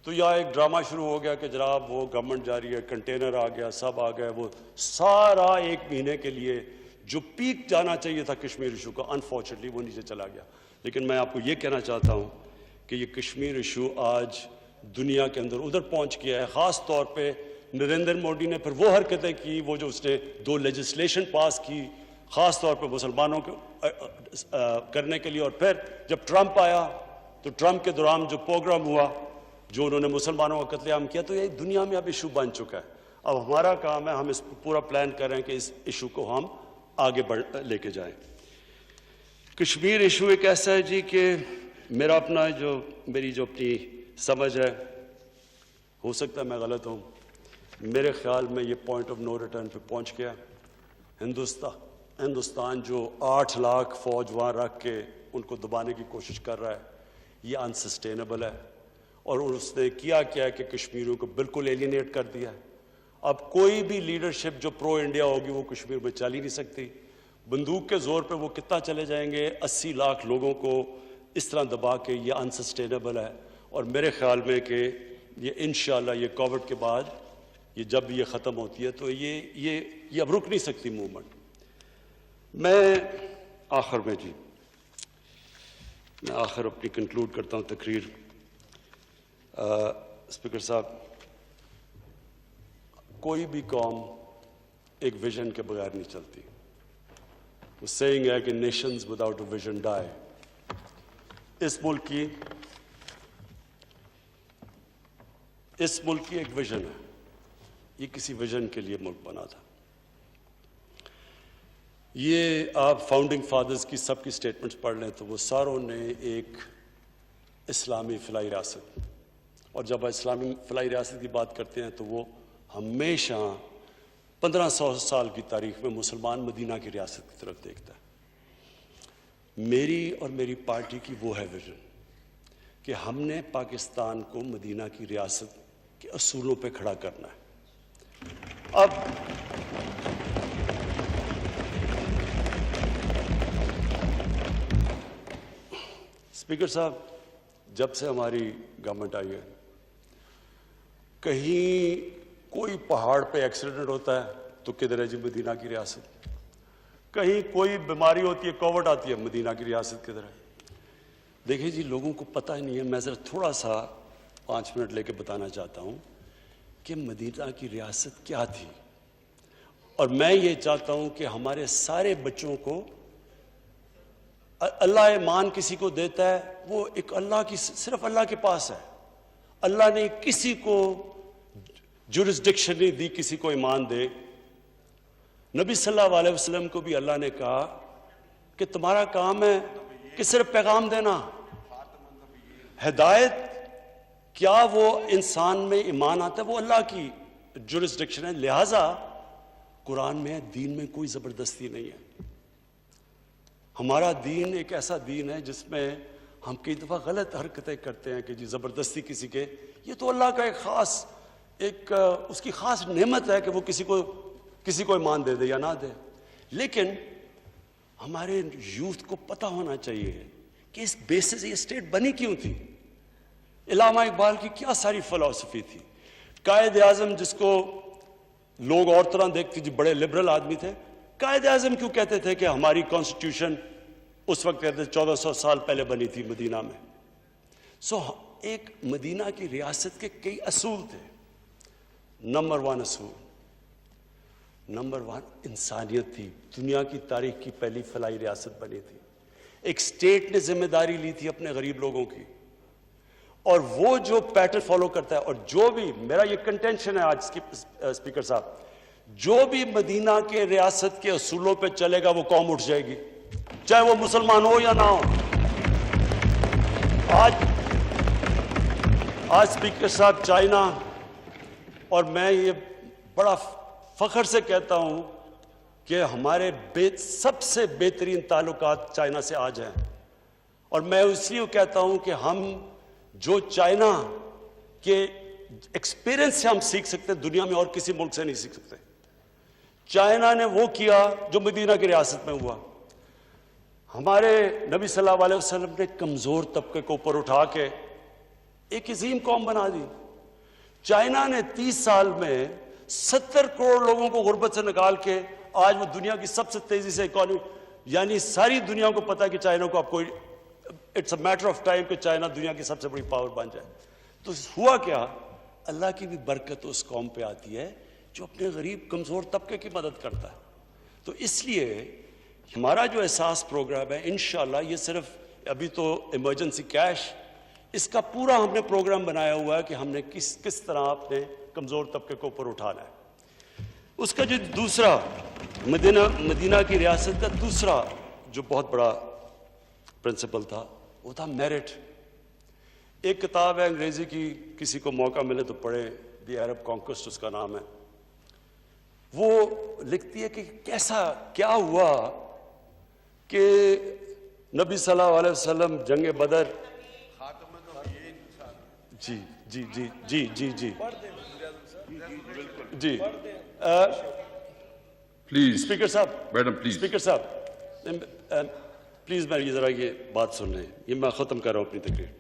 तो यहाँ एक ड्रामा शुरू हो गया कि जनाब वो गवर्नमेंट जा रही है, कंटेनर आ गया, सब आ गए। वो सारा 1 महीने के लिए जो पीक जाना चाहिए था कश्मीर इशू का, अनफॉर्चुनेटली वो नीचे चला गया। लेकिन मैं आपको ये कहना चाहता हूँ कि ये कश्मीर इशू आज दुनिया के अंदर उधर पहुँच गया है। ख़ास तौर पर नरेंद्र मोदी ने फिर वो हरकतें की, वो जो उसने 2 लेजिस्लेशन पास की ख़ास तौर पर मुसलमानों को करने के लिए। और फिर जब ट्रंप आया तो ट्रंप के दौरान जो प्रोग्राम हुआ, जो उन्होंने मुसलमानों का कत्लेआम किया, तो ये दुनिया में अब इशू बन चुका है। अब हमारा काम है, हम इस पूरा प्लान कर रहे हैं कि इस इशू को हम आगे लेके जाएं। कश्मीर इशू एक ऐसा है जी कि मेरी जो अपनी समझ है, हो सकता है मैं गलत हूं, मेरे ख्याल में ये पॉइंट ऑफ नो रिटर्न पे पहुंच गया। हिंदुस्तान जो 8 लाख फौज वहाँ रख के उनको दबाने की कोशिश कर रहा है, ये अनसस्टेनेबल है। और उसने किया क्या है कि कश्मीरियों को बिल्कुल एलिनेट कर दिया है। अब कोई भी लीडरशिप जो प्रो इंडिया होगी वो कश्मीर में चल ही नहीं सकती। बंदूक के जोर पे वो कितना चले जाएंगे, 80 लाख लोगों को इस तरह दबा के, ये अनसस्टेनेबल है। और मेरे ख्याल में कि ये इंशाल्लाह ये कोविड के बाद ये जब ये ख़त्म होती है तो ये अब रुक नहीं सकती मूवमेंट। मैं आखिर अपनी कंक्लूड करता हूँ तकरीर। स्पीकर साहब, कोई भी कौम एक विजन के बगैर नहीं चलती। वो सेइंग है कि nations without a vision die. इस मुल्क की एक विजन है, ये किसी विजन के लिए मुल्क बना था। ये आप फाउंडिंग फादर्स की सबकी स्टेटमेंट्स पढ़ लें तो वो सारों ने एक इस्लामी फलाई रियासत, और जब इस्लामी फलाई रियासत की बात करते हैं तो वो हमेशा 1500 साल की तारीख में मुसलमान मदीना की रियासत की तरफ देखता है। मेरी और मेरी पार्टी की वो है विजन कि हमने पाकिस्तान को मदीना की रियासत के असूलों पे खड़ा करना है। अब स्पीकर साहब, जब से हमारी गवर्नमेंट आई है, कहीं कोई पहाड़ पे एक्सीडेंट होता है तो किधर है जी मदीना की रियासत, कहीं कोई बीमारी होती है, कोविड आती है, मदीना की रियासत किधर है। देखिए जी, लोगों को पता ही नहीं है। मैं जरा थोड़ा सा 5 मिनट लेके बताना चाहता हूं कि मदीना की रियासत क्या थी। और मैं ये चाहता हूं कि हमारे सारे बच्चों को, अल्लाह ईमान किसी को देता है वो एक अल्लाह की, सिर्फ अल्लाह के पास है। अल्लाह ने किसी को जुरिस्डिक्शन नहीं दी किसी को ईमान दे। नबी सल्लल्लाहु अलैहि वसल्लम को भी अल्लाह ने कहा कि तुम्हारा काम है कि सिर्फ पैगाम देना। हिदायत क्या वो इंसान में ईमान आता है, वो अल्लाह की जुरिस्डिक्शन है। लिहाजा कुरान में दीन में कोई जबरदस्ती नहीं है। हमारा दीन एक ऐसा दीन है जिसमें हम कई दफा गलत हरकतें करते हैं कि जी जबरदस्ती किसी के, ये तो अल्लाह का एक खास उसकी खास नेमत है कि वो किसी को ईमान दे दे या ना दे। लेकिन हमारे यूथ को पता होना चाहिए कि इस बेसिस से ये स्टेट बनी क्यों थी। इलामा इकबाल की क्या सारी फिलॉसफी थी। कायद आजम जिसको लोग और तरह देखते जी, बड़े लिबरल आदमी थे। कायद आजम क्यों कहते थे कि हमारी कॉन्स्टिट्यूशन उस वक्त कहते 1400 साल पहले बनी थी मदीना में। एक मदीना की रियासत के कई असूल थे। नंबर 1 इंसानियत थी। दुनिया की तारीख की पहली फलाई रियासत बनी थी। एक स्टेट ने जिम्मेदारी ली थी अपने गरीब लोगों की, और वो जो पैटर्न फॉलो करता है, और जो भी मेरा ये कंटेंशन है आज की स्पीकर साहब, जो भी मदीना के रियासत के असूलों पे चलेगा वो कौम उठ जाएगी, चाहे वो मुसलमान हो या ना हो। आज स्पीकर साहब, चाइना, और मैं ये बड़ा फख्र से कहता हूं कि हमारे सबसे बेहतरीन ताल्लुकात चाइना से आज हैं। और मैं इसलिए कहता हूं कि हम जो चाइना के एक्सपीरियंस से हम सीख सकते हैं, दुनिया में और किसी मुल्क से नहीं सीख सकते। चाइना ने वो किया जो मदीना की रियासत में हुआ। हमारे नबी सल्लल्लाहु अलैहि वसल्लम ने कमजोर तबके को ऊपर उठा के एक अजीम कौम बना दी। चाइना ने 30 साल में 70 करोड़ लोगों को गुर्बत से निकाल के आज वो दुनिया की सबसे तेजी से इकोनॉमी, यानी सारी दुनिया को पता है कि चाइना को आपको, it's a matter of time कि चाइना दुनिया की सबसे बड़ी पावर बन जाए। तो हुआ क्या, अल्लाह की भी बरकत उस कौम पे आती है जो अपने गरीब कमजोर तबके की मदद करता है। तो इसलिए हमारा जो एहसास प्रोग्राम है, इंशाल्लाह ये सिर्फ अभी तो इमरजेंसी कैश, इसका पूरा हमने प्रोग्राम बनाया हुआ है कि हमने किस तरह अपने कमजोर तबके को ऊपर उठाना है। उसका जो दूसरा मदीना की रियासत का दूसरा जो बहुत बड़ा प्रिंसिपल था वो था मेरिट। एक किताब है अंग्रेजी की, किसी को मौका मिले तो पढ़े, द अरब कॉन्क्वेस्ट उसका नाम है, वो लिखती है कि कैसा क्या हुआ कि नबी सल्लल्लाहु अलैहि वसल्लम जंग बदर, जी जी जी जी जी जी जी प्लीज स्पीकर साहब, मैडम प्लीज। स्पीकर साहब प्लीज मैं ये जरा ये बात सुन लें, ये मैं खत्म कर रहा हूं अपनी तकरीर।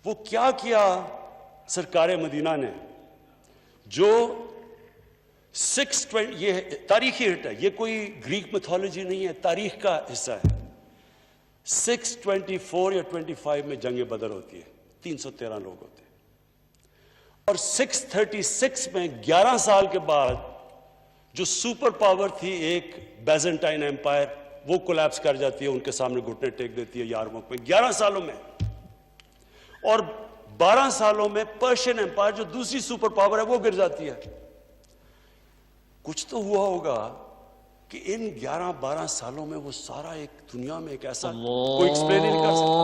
वो क्या किया सरकार मदीना ने, जो 620, ये तारीखी हिट है, ये कोई ग्रीक मिथोलॉजी नहीं है, तारीख का हिस्सा है। 624 या 25 में जंग बदर होती है, 313 लोग होते हैं, और 636 में 11 साल के बाद जो सुपर पावर थी एक बैजेंटाइन एम्पायर, वो कोलैप्स कर जाती है, उनके सामने घुटने टेक देती है यारमुख में 11 सालों में। और 12 सालों में पर्शियन एम्पायर जो दूसरी सुपर पावर है वो गिर जाती है। कुछ तो हुआ होगा कि इन 11-12 सालों में वो सारा एक दुनिया में एक ऐसा कोई एक्सप्लेन ही नहीं कर सकता।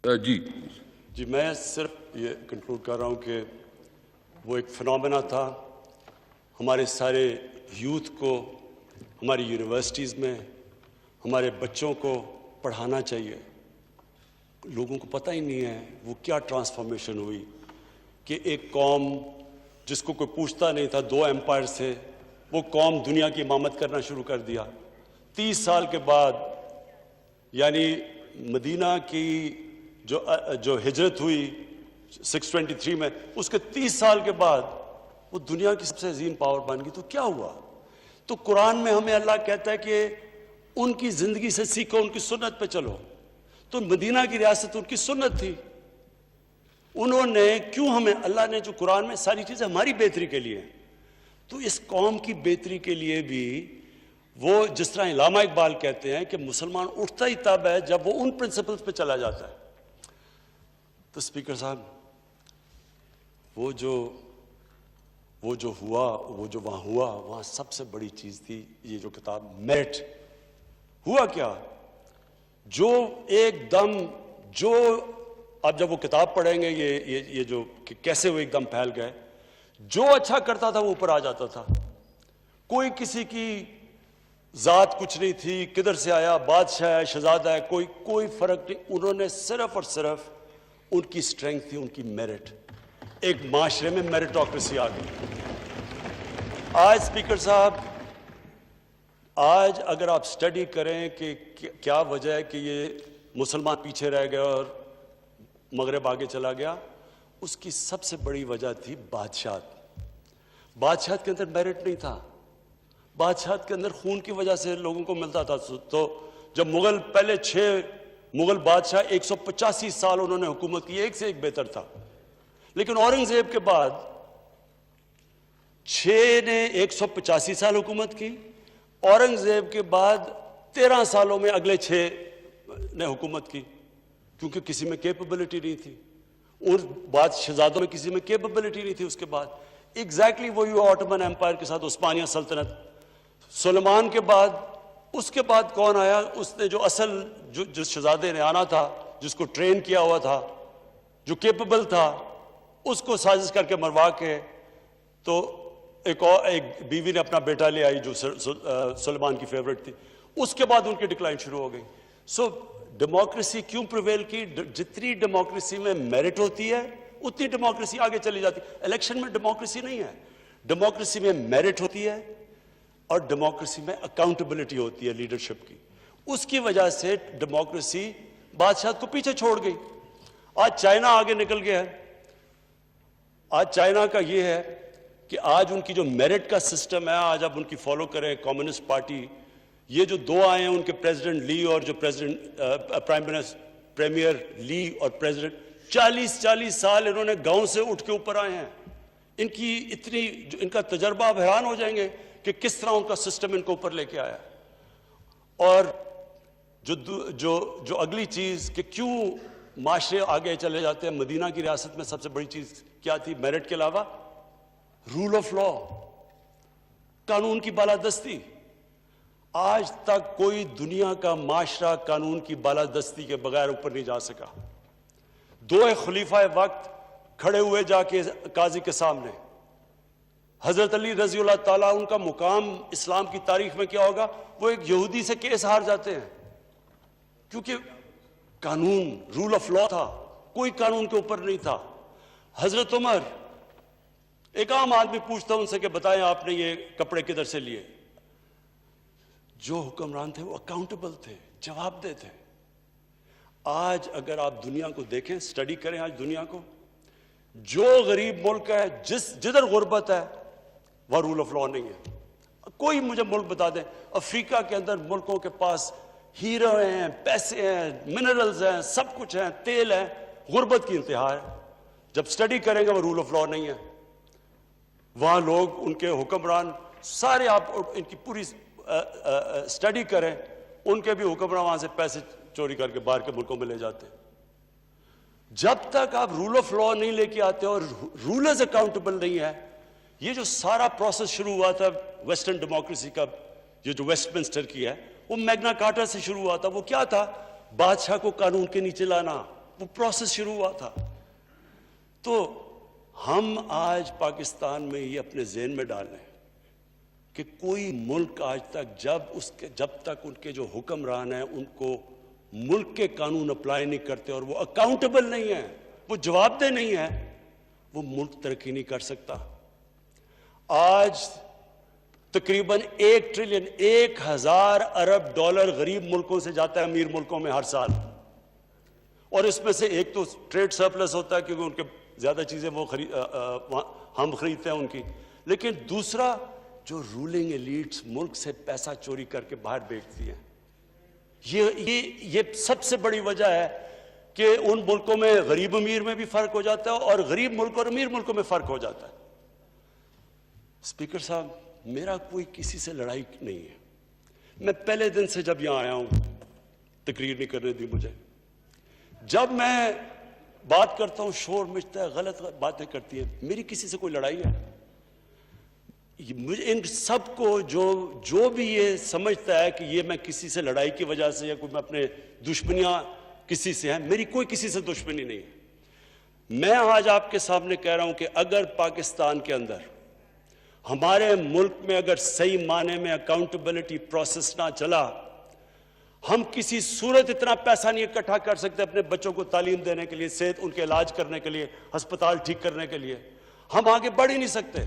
जी जी, मैं सिर्फ ये कंक्लूड कर रहा हूं कि वो एक फिनोमेना था। हमारे सारे यूथ को हमारी यूनिवर्सिटीज़ में हमारे बच्चों को पढ़ाना चाहिए। लोगों को पता ही नहीं है वो क्या ट्रांसफॉर्मेशन हुई कि एक कौम जिसको कोई पूछता नहीं था, 2 एम्पायर से वो कौम दुनिया की इमामत करना शुरू कर दिया। 30 साल के बाद, यानी मदीना की जो हिजरत हुई 623 में, उसके 30 साल के बाद वो दुनिया की सबसे अजीम पावर बन गई। तो क्या हुआ? तो कुरान में हमें अल्लाह कहता है कि उनकी जिंदगी से सीखो, उनकी सुन्नत पे चलो। तो मदीना की रियासत उनकी सुन्नत थी। उन्होंने क्यों, हमें अल्लाह ने जो कुरान में सारी चीजें हमारी बेहतरी के लिए, तो इस कौम की बेहतरी के लिए भी वो, जिस तरह इलामा इकबाल कहते हैं कि मुसलमान उठता ही तब है जब वो उन प्रिंसिपल्स पे चला जाता है। तो स्पीकर साहब, वो जो हुआ, वो जो वहां हुआ, वहां सबसे बड़ी चीज थी ये जो किताब मेरिट। हुआ क्या? जो एकदम, जो अब जब वो किताब पढ़ेंगे, ये जो कि कैसे वो एकदम फैल गए, जो अच्छा करता था वो ऊपर आ जाता था। कोई किसी की जात कुछ नहीं थी, किधर से आया, बादशाह है, शहजादा है, कोई फर्क नहीं। उन्होंने सिर्फ और सिर्फ, उनकी स्ट्रेंथ थी उनकी मेरिट। एक माशरे में मेरिटोक्रेसी आ गई। आज स्पीकर साहब, आज अगर आप स्टडी करें कि क्या वजह है कि ये मुसलमान पीछे रह गए और मगरब आगे चला गया, उसकी सबसे बड़ी वजह थी बादशाहत। बादशाहत के अंदर मेरिट नहीं था, बादशाहत के अंदर खून की वजह से लोगों को मिलता था। तो जब मुगल, पहले 6 मुगल बादशाह 185 साल उन्होंने हुकूमत की, एक से एक बेहतर था। लेकिन औरंगजेब के बाद 6 ने 185 साल हुकूमत की, औरंगजेब के बाद 13 सालों में अगले 6 ने हुकूमत की, क्योंकि किसी में कैपेबिलिटी नहीं थी। उन बाद शहजादों में किसी में कैपेबिलिटी नहीं थी। उसके बाद एग्जैक्टली वही हुआ ऑटोमन एम्पायर के साथ, उस्मानिया सल्तनत। सुलेमान के बाद, उसके बाद कौन आया? उसने जो असल जो शहजादे ने आना था, जिसको ट्रेन किया हुआ था, जो कैपेबल था, उसको साजिश करके मरवा के तो एक बीवी ने अपना बेटा ले आई जो सुलेमान की फेवरेट थी। उसके बाद उनकी डिक्लाइन शुरू हो गई। सो डेमोक्रेसी क्यों प्रिवेल की? जितनी डेमोक्रेसी में मेरिट होती है उतनी डेमोक्रेसी आगे चली जाती है। इलेक्शन में डेमोक्रेसी नहीं है, डेमोक्रेसी में मेरिट होती है और डेमोक्रेसी में अकाउंटेबिलिटी होती है लीडरशिप की। उसकी वजह से डेमोक्रेसी बादशाह को पीछे छोड़ गई। आज चाइना आगे निकल गया है। आज चाइना का यह है कि आज उनकी जो मेरिट का सिस्टम है, आज आप उनकी फॉलो करें, कम्युनिस्ट पार्टी। ये जो 2 आए हैं उनके, प्रेसिडेंट ली और जो प्रीमियर ली और प्रेसिडेंट, 40 साल इन्होंने गांव से उठ के ऊपर आए हैं। इनकी इतनी इनका तजर्बा, आप हैरान हो जाएंगे कि किस तरह उनका सिस्टम इनको ऊपर लेके आया। और जो अगली चीज कि क्यों माशरे आगे चले जाते हैं, मदीना की रियासत में सबसे बड़ी चीज क्या थी मेरिट के अलावा? रूल ऑफ लॉ, कानून की बालादस्ती। आज तक कोई दुनिया का माशरा कानून की बालादस्ती के बगैर ऊपर नहीं जा सका। 2 खलीफा वक्त खड़े हुए जाके काजी के सामने, हजरत अली रज़ियल्लाहु ताला, उनका मुकाम इस्लाम की तारीख में क्या होगा? वो एक यहूदी से केस हार जाते हैं, क्योंकि कानून, रूल ऑफ लॉ था, कोई कानून के ऊपर नहीं था। हजरत उमर, एक आम आदमी पूछता उनसे कि बताएं आपने ये कपड़े किधर से लिए? जो हुक्मरान थे वो अकाउंटेबल थे, जवाबदेह थे। आज अगर आप दुनिया को देखें, स्टडी करें आज दुनिया को, जो गरीब मुल्क है, जिधर गुर्बत है, वह रूल ऑफ लॉ नहीं है। कोई मुझे मुल्क बता दें, अफ्रीका के अंदर मुल्कों के पास हीरो हैं, पैसे हैं, मिनरल्स हैं, सब कुछ है, तेल है, गुर्बत की इंतहा है। जब स्टडी करेंगे वो रूल ऑफ लॉ नहीं है। वहां लोग, उनके हुक्मरान सारे, आप इनकी पूरी स्टडी करें, उनके भी हुक्मरान वहां से पैसे चोरी करके बाहर के मुल्कों में ले जाते हैं। जब तक आप रूल ऑफ लॉ नहीं लेके आते और रूलर्स अकाउंटेबल नहीं है, ये जो सारा प्रोसेस शुरू हुआ था वेस्टर्न डेमोक्रेसी का, ये जो वेस्टमिंस्टर की है, वो मैग्ना कार्टा से शुरू हुआ था। वो क्या था? बादशाह को कानून के नीचे लाना, वो प्रोसेस शुरू हुआ था। तो हम आज पाकिस्तान में ये अपने ज़हन में डाल लें कि कोई मुल्क आज तक जब तक उनके जो हुक्मरान हैं उनको मुल्क के कानून अप्लाई नहीं करते और वो अकाउंटेबल नहीं है, वो जवाबदेह नहीं है, वो मुल्क तरक्की नहीं कर सकता। आज तकरीबन 1 ट्रिलियन, 1000 अरब डॉलर गरीब मुल्कों से जाता है अमीर मुल्कों में हर साल। और इसमें से एक तो ट्रेड सरप्लस होता है क्योंकि उनके ज्यादा चीजें वो हम खरीदते हैं उनकी, लेकिन दूसरा जो रूलिंग एलीट्स मुल्क से पैसा चोरी करके बाहर बेचती हैं, ये सबसे बड़ी वजह है कि उन मुल्कों में गरीब अमीर में भी फर्क हो जाता है और गरीब मुल्क और अमीर मुल्कों में फर्क हो जाता है। स्पीकर साहब, मेरा कोई किसी से लड़ाई नहीं है। मैं पहले दिन से जब यहां आया हूं, तकरीर नहीं करने दी मुझे, जब मैं बात करता हूं शोर मचता है, गलत बातें करती है, मेरी किसी से कोई लड़ाई है? मुझे इन सबको जो भी ये समझता है कि ये मैं किसी से लड़ाई की वजह से या कोई मैं अपने दुश्मनियां किसी से हैं, मेरी कोई किसी से दुश्मनी नहीं है। मैं आज आपके सामने कह रहा हूं कि अगर पाकिस्तान के अंदर हमारे मुल्क में अगर सही माने में अकाउंटेबिलिटी प्रोसेस ना चला, हम किसी सूरत इतना पैसा नहीं इकट्ठा कर सकते अपने बच्चों को तालीम देने के लिए, सेहत उनके इलाज करने के लिए, अस्पताल ठीक करने के लिए। हम आगे बढ़ ही नहीं सकते।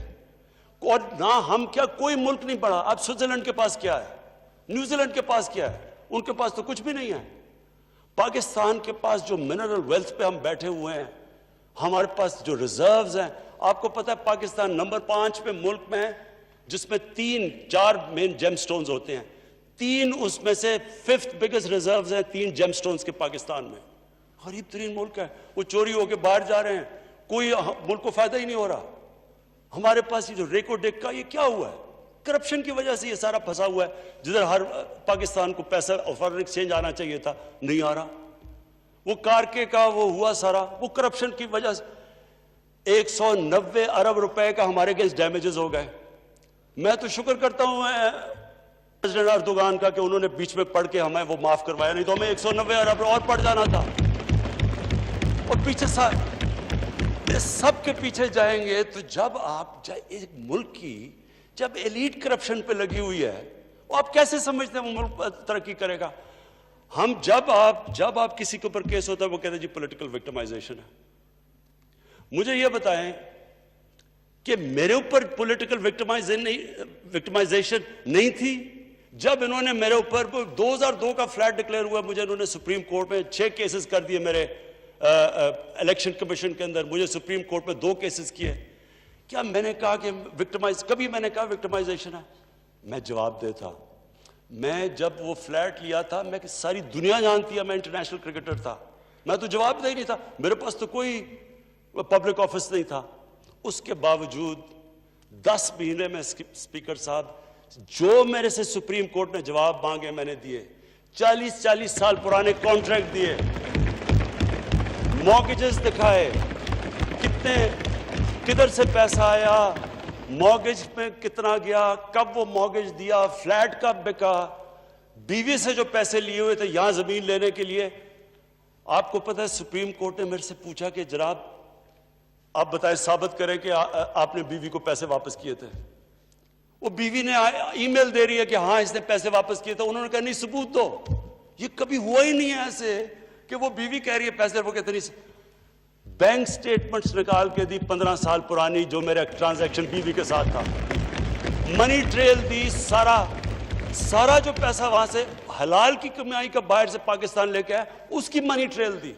और ना हम क्या, कोई मुल्क नहीं बढ़ा। अब स्विट्जरलैंड के पास क्या है, न्यूजीलैंड के पास क्या है? उनके पास तो कुछ भी नहीं है। पाकिस्तान के पास जो मिनरल वेल्थ पे हम बैठे हुए हैं, हमारे पास जो रिजर्व्स हैं, आपको पता है पाकिस्तान नंबर 5 पे मुल्क में है जिसमें 3-4 मेन जेमस्टोन्स होते हैं। 3 उसमें से 5th बिगेस्ट रिजर्व्स हैं 3 जेमस्टोन्स के पाकिस्तान में। गरीब तरीन मुल्क है, वो चोरी होके बाहर जा रहे हैं, कोई मुल्क को फायदा ही नहीं हो रहा। हमारे पास ये जो रेको डेक का ये क्या हुआ है? करप्शन की वजह से ये सारा फंसा हुआ है। जिधर हर पाकिस्तान को पैसा और फॉरेन एक्सचेंज आना चाहिए था, नहीं आ रहा। वो कारके का वो हुआ सारा, वो करप्शन की वजह से 190 अरब रुपए का हमारे अगेंस्ट डैमेजेस हो गए। मैं तो शुक्र करता हूं प्रेसिडेंट अर्दोगान का कि उन्होंने बीच में पढ़ के हमें वो माफ करवाया, नहीं तो हमें 190 अरब और पड़ जाना था। और पीछे सब के पीछे जाएंगे तो जब आप एक मुल्क की जब एलीट करप्शन पे लगी हुई है, वो आप कैसे समझते हैं वो मुल्क तरक्की करेगा? हम जब आप किसी के ऊपर केस होता है वो कहते हैं जी पॉलिटिकल विक्टिमाइजेशन है। मुझे ये बताएं कि मेरे ऊपर पॉलिटिकल विक्टिमाइजेशन नहीं थी जब इन्होंने मेरे ऊपर 2002 का फ्लैट डिक्लेयर हुआ, मुझे इन्होंने सुप्रीम कोर्ट में 6 केसेस कर दिए। मेरे इलेक्शन कमीशन के अंदर मुझे सुप्रीम कोर्ट में 2 केसेस किए। क्या मैंने कहा कि कभी मैंने कहा विक्टिमाइजेशन है? मैं जवाब देता, मैं जब वो फ्लैट लिया था, मैं सारी दुनिया जानती है मैं इंटरनेशनल क्रिकेटर था, मैं तो जवाब दे ही नहीं था, मेरे पास तो कोई पब्लिक ऑफिस नहीं था। उसके बावजूद 10 महीने में स्पीकर साहब जो मेरे से सुप्रीम कोर्ट ने जवाब मांगे मैंने दिए। 40 साल पुराने कॉन्ट्रैक्ट दिए, मॉर्गेजेस दिखाए, किधर से पैसा आया, मॉर्गेज में कितना गया, कब वो मॉर्गेज दिया, फ्लैट कब बिका, बीवी से जो पैसे लिए हुए थे यहां जमीन लेने के लिए। आपको पता है सुप्रीम कोर्ट ने मेरे से पूछा कि जनाब आप बताएं, साबित करें कि आपने बीवी को पैसे वापस किए थे। वो बीवी ने ईमेल दे रही है कि हाँ इसने पैसे वापस किए थे। उन्होंने कहा नहीं सबूत दो। ये कभी हुआ ही नहीं है ऐसे कि वो बीवी कह रही है पैसे, वो कहते नहीं। बैंक स्टेटमेंट्स निकाल के दी 15 साल पुरानी जो मेरा ट्रांजैक्शन बीवी के साथ था, मनी ट्रेल दी, सारा जो पैसा वहां से हलाल की कमाई का बाहर से पाकिस्तान लेके आया उसकी मनी ट्रेल दी।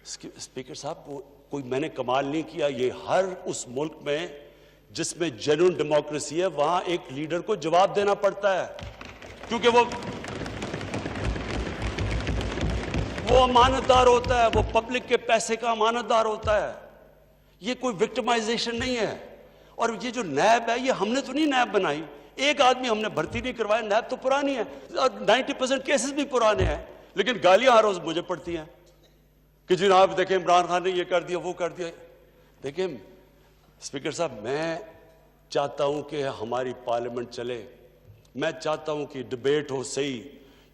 स्पीकर साहब वो कोई मैंने कमाल नहीं किया, ये हर उस मुल्क में जिसमें जेन्युइन डेमोक्रेसी है वहां एक लीडर को जवाब देना पड़ता है, क्योंकि वो अमानतदार होता है, वो पब्लिक के पैसे का अमानतदार होता है। ये कोई विक्टिमाइजेशन नहीं है। और ये जो नैब है ये हमने तो नहीं नैब बनाई, एक आदमी हमने भर्ती नहीं करवाया, नैब तो पुरानी है, 90% केसेस भी पुराने हैं, लेकिन गालियां हर रोज मुझे पड़ती हैं कि जनाब देखें इमरान खान ने ये कर दिया वो कर दिया। देखें स्पीकर साहब, मैं चाहता हूं कि हमारी पार्लियामेंट चले, मैं चाहता हूं कि डिबेट हो सही,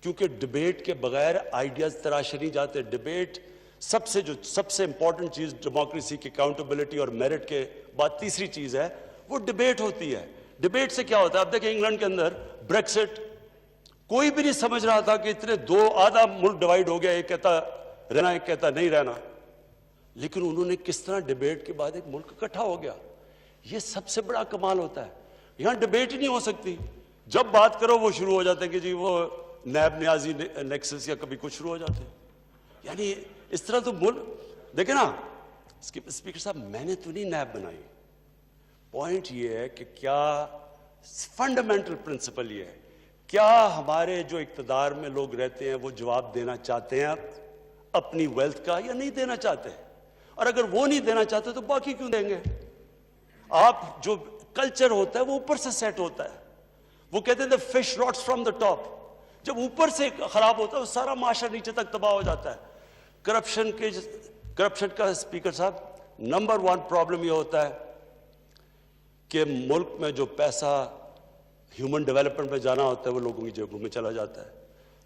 क्योंकि डिबेट के बगैर आइडियाज तराशे नहीं जाते। डिबेट सबसे इंपॉर्टेंट चीज डेमोक्रेसी की अकाउंटेबिलिटी और मेरिट के बाद तीसरी चीज है वो डिबेट होती है। डिबेट से क्या होता है? अब देखिए इंग्लैंड के अंदर ब्रेक्सिट, कोई भी नहीं समझ रहा था कि इतने आधा मुल्क डिवाइड हो गया, एक कहता रहना एक कहता नहीं रहना, लेकिन उन्होंने किस तरह डिबेट के बाद एक मुल्क इकट्ठा हो गया। ये सबसे बड़ा कमाल होता है। यहां डिबेट ही नहीं हो सकती, जब बात करो वो शुरू हो जाते हैं कि जी वो नैब न्याजी नेक्सस या कभी कुछ शुरू हो जाते हैं। यानी इस तरह तो मुल्क देखे ना। स्पीकर साहब, मैंने तो नहीं नैब बनाई, पॉइंट ये है कि क्या फंडामेंटल प्रिंसिपल ये है, क्या हमारे जो इक्तदार में लोग रहते हैं वो जवाब देना चाहते हैं अपनी वेल्थ का या नहीं देना चाहते? और अगर वो नहीं देना चाहते तो बाकी क्यों देंगे? आप जो कल्चर होता है वो ऊपर से सेट होता है। वो कहते हैं fish rots from the top. जब ऊपर से खराब होता है सारा माशरा नीचे तक तबाह हो जाता है। करप्शन का स्पीकर साहब नंबर 1 प्रॉब्लम यह होता है कि मुल्क में जो पैसा ह्यूमन डेवलपमेंट में जाना होता है वो लोगों की जेबों में चला जाता है।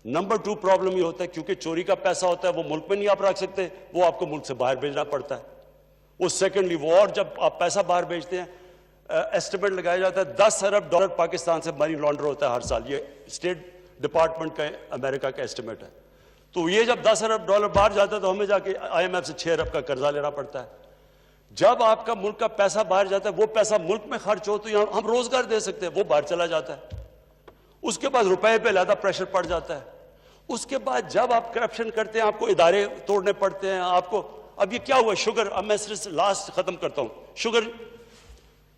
नंबर 2 प्रॉब्लम ये होता है क्योंकि चोरी का पैसा होता है वो मुल्क में नहीं आप रख सकते, वो आपको मुल्क से बाहर भेजना पड़ता है। वो सेकेंडली वो, और जब आप पैसा बाहर भेजते हैं एस्टिमेट लगाया जाता है 10 अरब डॉलर पाकिस्तान से मनी लॉन्डर होता है हर साल। ये स्टेट डिपार्टमेंट का अमेरिका का एस्टिमेट है। तो ये जब 10 अरब डॉलर बाहर जाता है तो हमें जाके IMF से 6 अरब का कर्जा लेना पड़ता है। जब आपका मुल्क का पैसा बाहर जाता है, वो पैसा मुल्क में खर्च हो तो यहाँ हम रोजगार दे सकते हैं, वो बाहर चला जाता है। उसके बाद रुपए पे ज्यादा प्रेशर पड़ जाता है। उसके बाद जब आप करप्शन करते हैं, आपको इदारे तोड़ने पड़ते हैं। आपको अब ये क्या हुआ, शुगर, अब मैं सिर्फ लास्ट खत्म करता हूं, शुगर,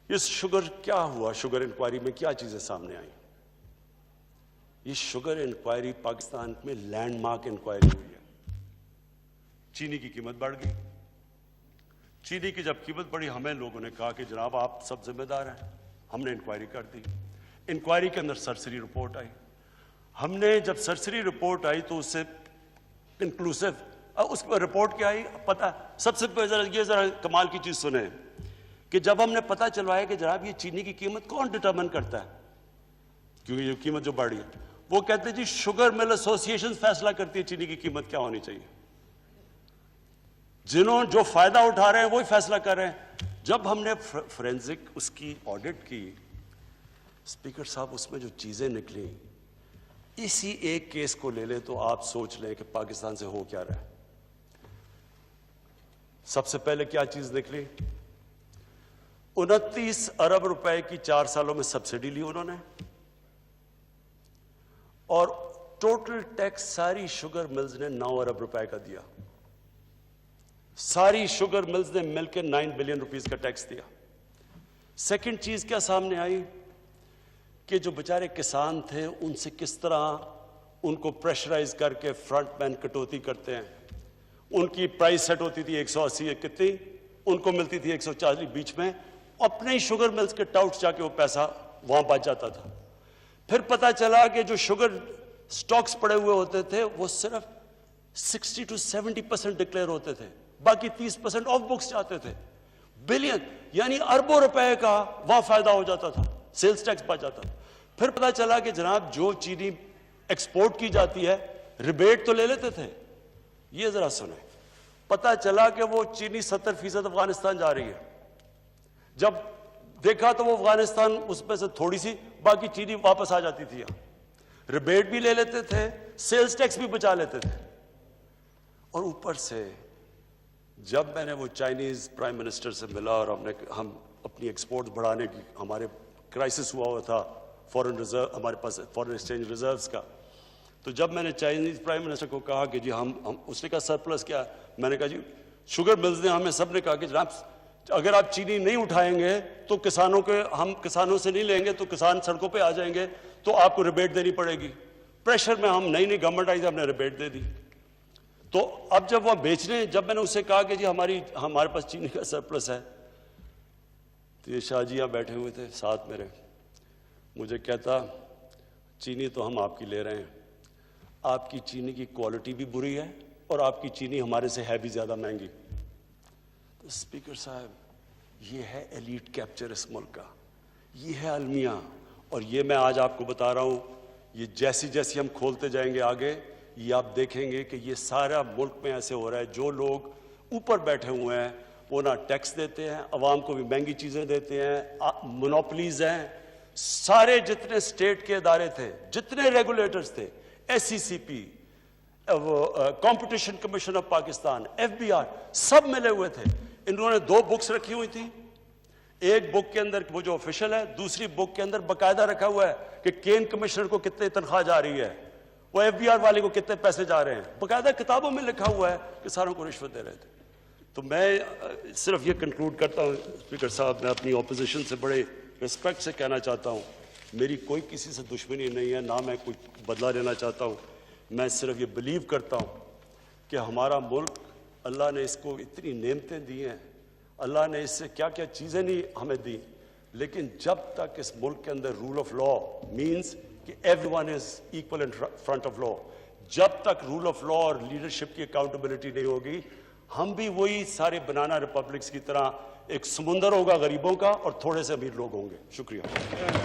इस शुगर क्या हुआ, शुगर इंक्वायरी में क्या चीजें सामने आई। ये शुगर इंक्वायरी पाकिस्तान में लैंडमार्क इंक्वायरी हुई है। चीनी की कीमत बढ़ गई। चीनी की जब कीमत बढ़ी, हमें लोगों ने कहा कि जनाब आप सब जिम्मेदार हैं। हमने इंक्वायरी कर दी। इंक्वायरी के अंदर सरसरी रिपोर्ट आई। हमने जब सरसरी रिपोर्ट आई तो उससे इंक्लूसिव, उस रिपोर्ट क्या आई पता, सबसे पहले ये जरा कमाल की चीज सुने कि जब हमने पता चलवाया कि जनाब ये चीनी की कीमत कौन डिटरमिन करता है, क्योंकि ये कीमत जो बढ़ी है, वो कहते जी शुगर मिल एसोसिएशन फैसला करती है चीनी की कीमत क्या होनी चाहिए। जिन्होंने जो फायदा उठा रहे हैं वही फैसला कर रहे हैं। जब हमने फोरेंसिक उसकी ऑडिट की, स्पीकर साहब, उसमें जो चीजें निकली, इसी एक केस को ले ले तो आप सोच लें कि पाकिस्तान से हो क्या रहा है। सबसे पहले क्या चीज निकली, 29 अरब रुपए की 4 सालों में सब्सिडी ली उन्होंने, और टोटल टैक्स सारी शुगर मिल्स ने 9 अरब रुपए का दिया। सारी शुगर मिल्स ने मिलकर 9 बिलियन रुपीस का टैक्स दिया। सेकंड चीज क्या सामने आई कि जो बेचारे किसान थे उनसे किस तरह उनको प्रेशराइज करके फ्रंट मैन कटौती करते हैं। उनकी प्राइस सेट होती थी 180 कितनी, उनको मिलती थी 140 बीच में। अपने ही शुगर मिल्स के टाउट जाके वो पैसा वहां बच जाता था। फिर पता चला कि जो शुगर स्टॉक्स पड़े हुए होते थे वो सिर्फ 60 to 70% डिक्लेयर होते थे, बाकी 30% ऑफ बुक्स जाते थे। बिलियन यानी अरबों रुपए का वहां फायदा हो जाता था, सेल्स टैक्स बच जाता था। फिर पता चला कि जनाब जो चीनी एक्सपोर्ट की जाती है रिबेट तो ले लेते थे। ये जरा सुने, पता चला कि वो चीनी 70% अफगानिस्तान जा रही है। जब देखा तो वो अफगानिस्तान उसमें से थोड़ी सी, बाकी चीनी वापस आ जाती थी। रिबेट भी ले लेते थे, सेल्स टैक्स भी बचा लेते थे। और ऊपर से जब मैंने वो चाइनीज प्राइम मिनिस्टर से मिला और हम अपनी एक्सपोर्ट बढ़ाने की, हमारे क्राइसिस हुआ था फॉरेन रिजर्व, हमारे पास फॉरेन एक्सचेंज रिजर्व्स का, तो जब मैंने चाइनीज प्राइम मिनिस्टर को कहा कि जी हम उसने कहा सरप्लस क्या, मैंने कहा जी शुगर मिल्स ने हमें सबने कहा कि जनाब अगर आप चीनी नहीं उठाएंगे तो किसानों के, हम किसानों से नहीं लेंगे तो किसान सड़कों पे आ जाएंगे, तो आपको रिबेट देनी पड़ेगी। प्रेशर में हम नई गवर्नमेंट आई थी, हमने रिबेट दे दी। तो अब जब वह बेचने, जब मैंने उससे कहा कि जी हमारे पास चीनी का सरप्लस है, तो ये शाहजियाँ बैठे हुए थे साथ मेरे, मुझे कहता चीनी तो हम आपकी ले रहे हैं, आपकी चीनी की क्वालिटी भी बुरी है और आपकी चीनी हमारे से है भी ज्यादा महंगी। तो स्पीकर साहब, ये है एलीट कैप्चर इस मुल्क का, ये है अलमिया। और ये मैं आज आपको बता रहा हूं, ये जैसी जैसी हम खोलते जाएंगे आगे, ये आप देखेंगे कि ये सारा मुल्क में ऐसे हो रहा है। जो लोग ऊपर बैठे हुए हैं वो ना टैक्स देते हैं, अवाम को भी महंगी चीजें देते हैं, मोनोपलीज हैं। सारे जितने स्टेट के इदारे थे, जितने रेगुलेटर्स थे, SCCP, competition commission of Pakistan, FBR, सब मिले हुए थे। इन्होंने 2 बुक्स रखी हुई थी। एक बुक के अंदर वो जो ऑफिशियल है, दूसरी बुक के अंदर बकायदा रखा हुआ है कि केन कमिश्नर को कितने तनख्वाह जा रही है, वो FBR वाले को कितने पैसे जा रहे हैं। बकायदा किताबों में लिखा हुआ है कि सारों को रिश्वत दे रहे थे। तो मैं सिर्फ ये कंक्लूड करता हूँ स्पीकर साहब, मैं अपनी ऑपोजिशन से बड़े रिस्पेक्ट से कहना चाहता हूँ, मेरी कोई किसी से दुश्मनी नहीं है, ना मैं कोई बदला लेना चाहता हूँ। मैं सिर्फ ये बिलीव करता हूँ कि हमारा मुल्क, अल्लाह ने इसको इतनी नेमतें दी हैं, अल्लाह ने इससे क्या क्या चीज़ें नहीं हमें दी, लेकिन जब तक इस मुल्क के अंदर रूल ऑफ लॉ मीन्स कि everyone is equal in front of law, जब तक रूल ऑफ लॉ और लीडरशिप की अकाउंटेबिलिटी नहीं होगी, हम भी वही सारे बनाना रिपब्लिक्स की तरह एक समुंदर होगा गरीबों का और थोड़े से अमीर लोग होंगे। शुक्रिया।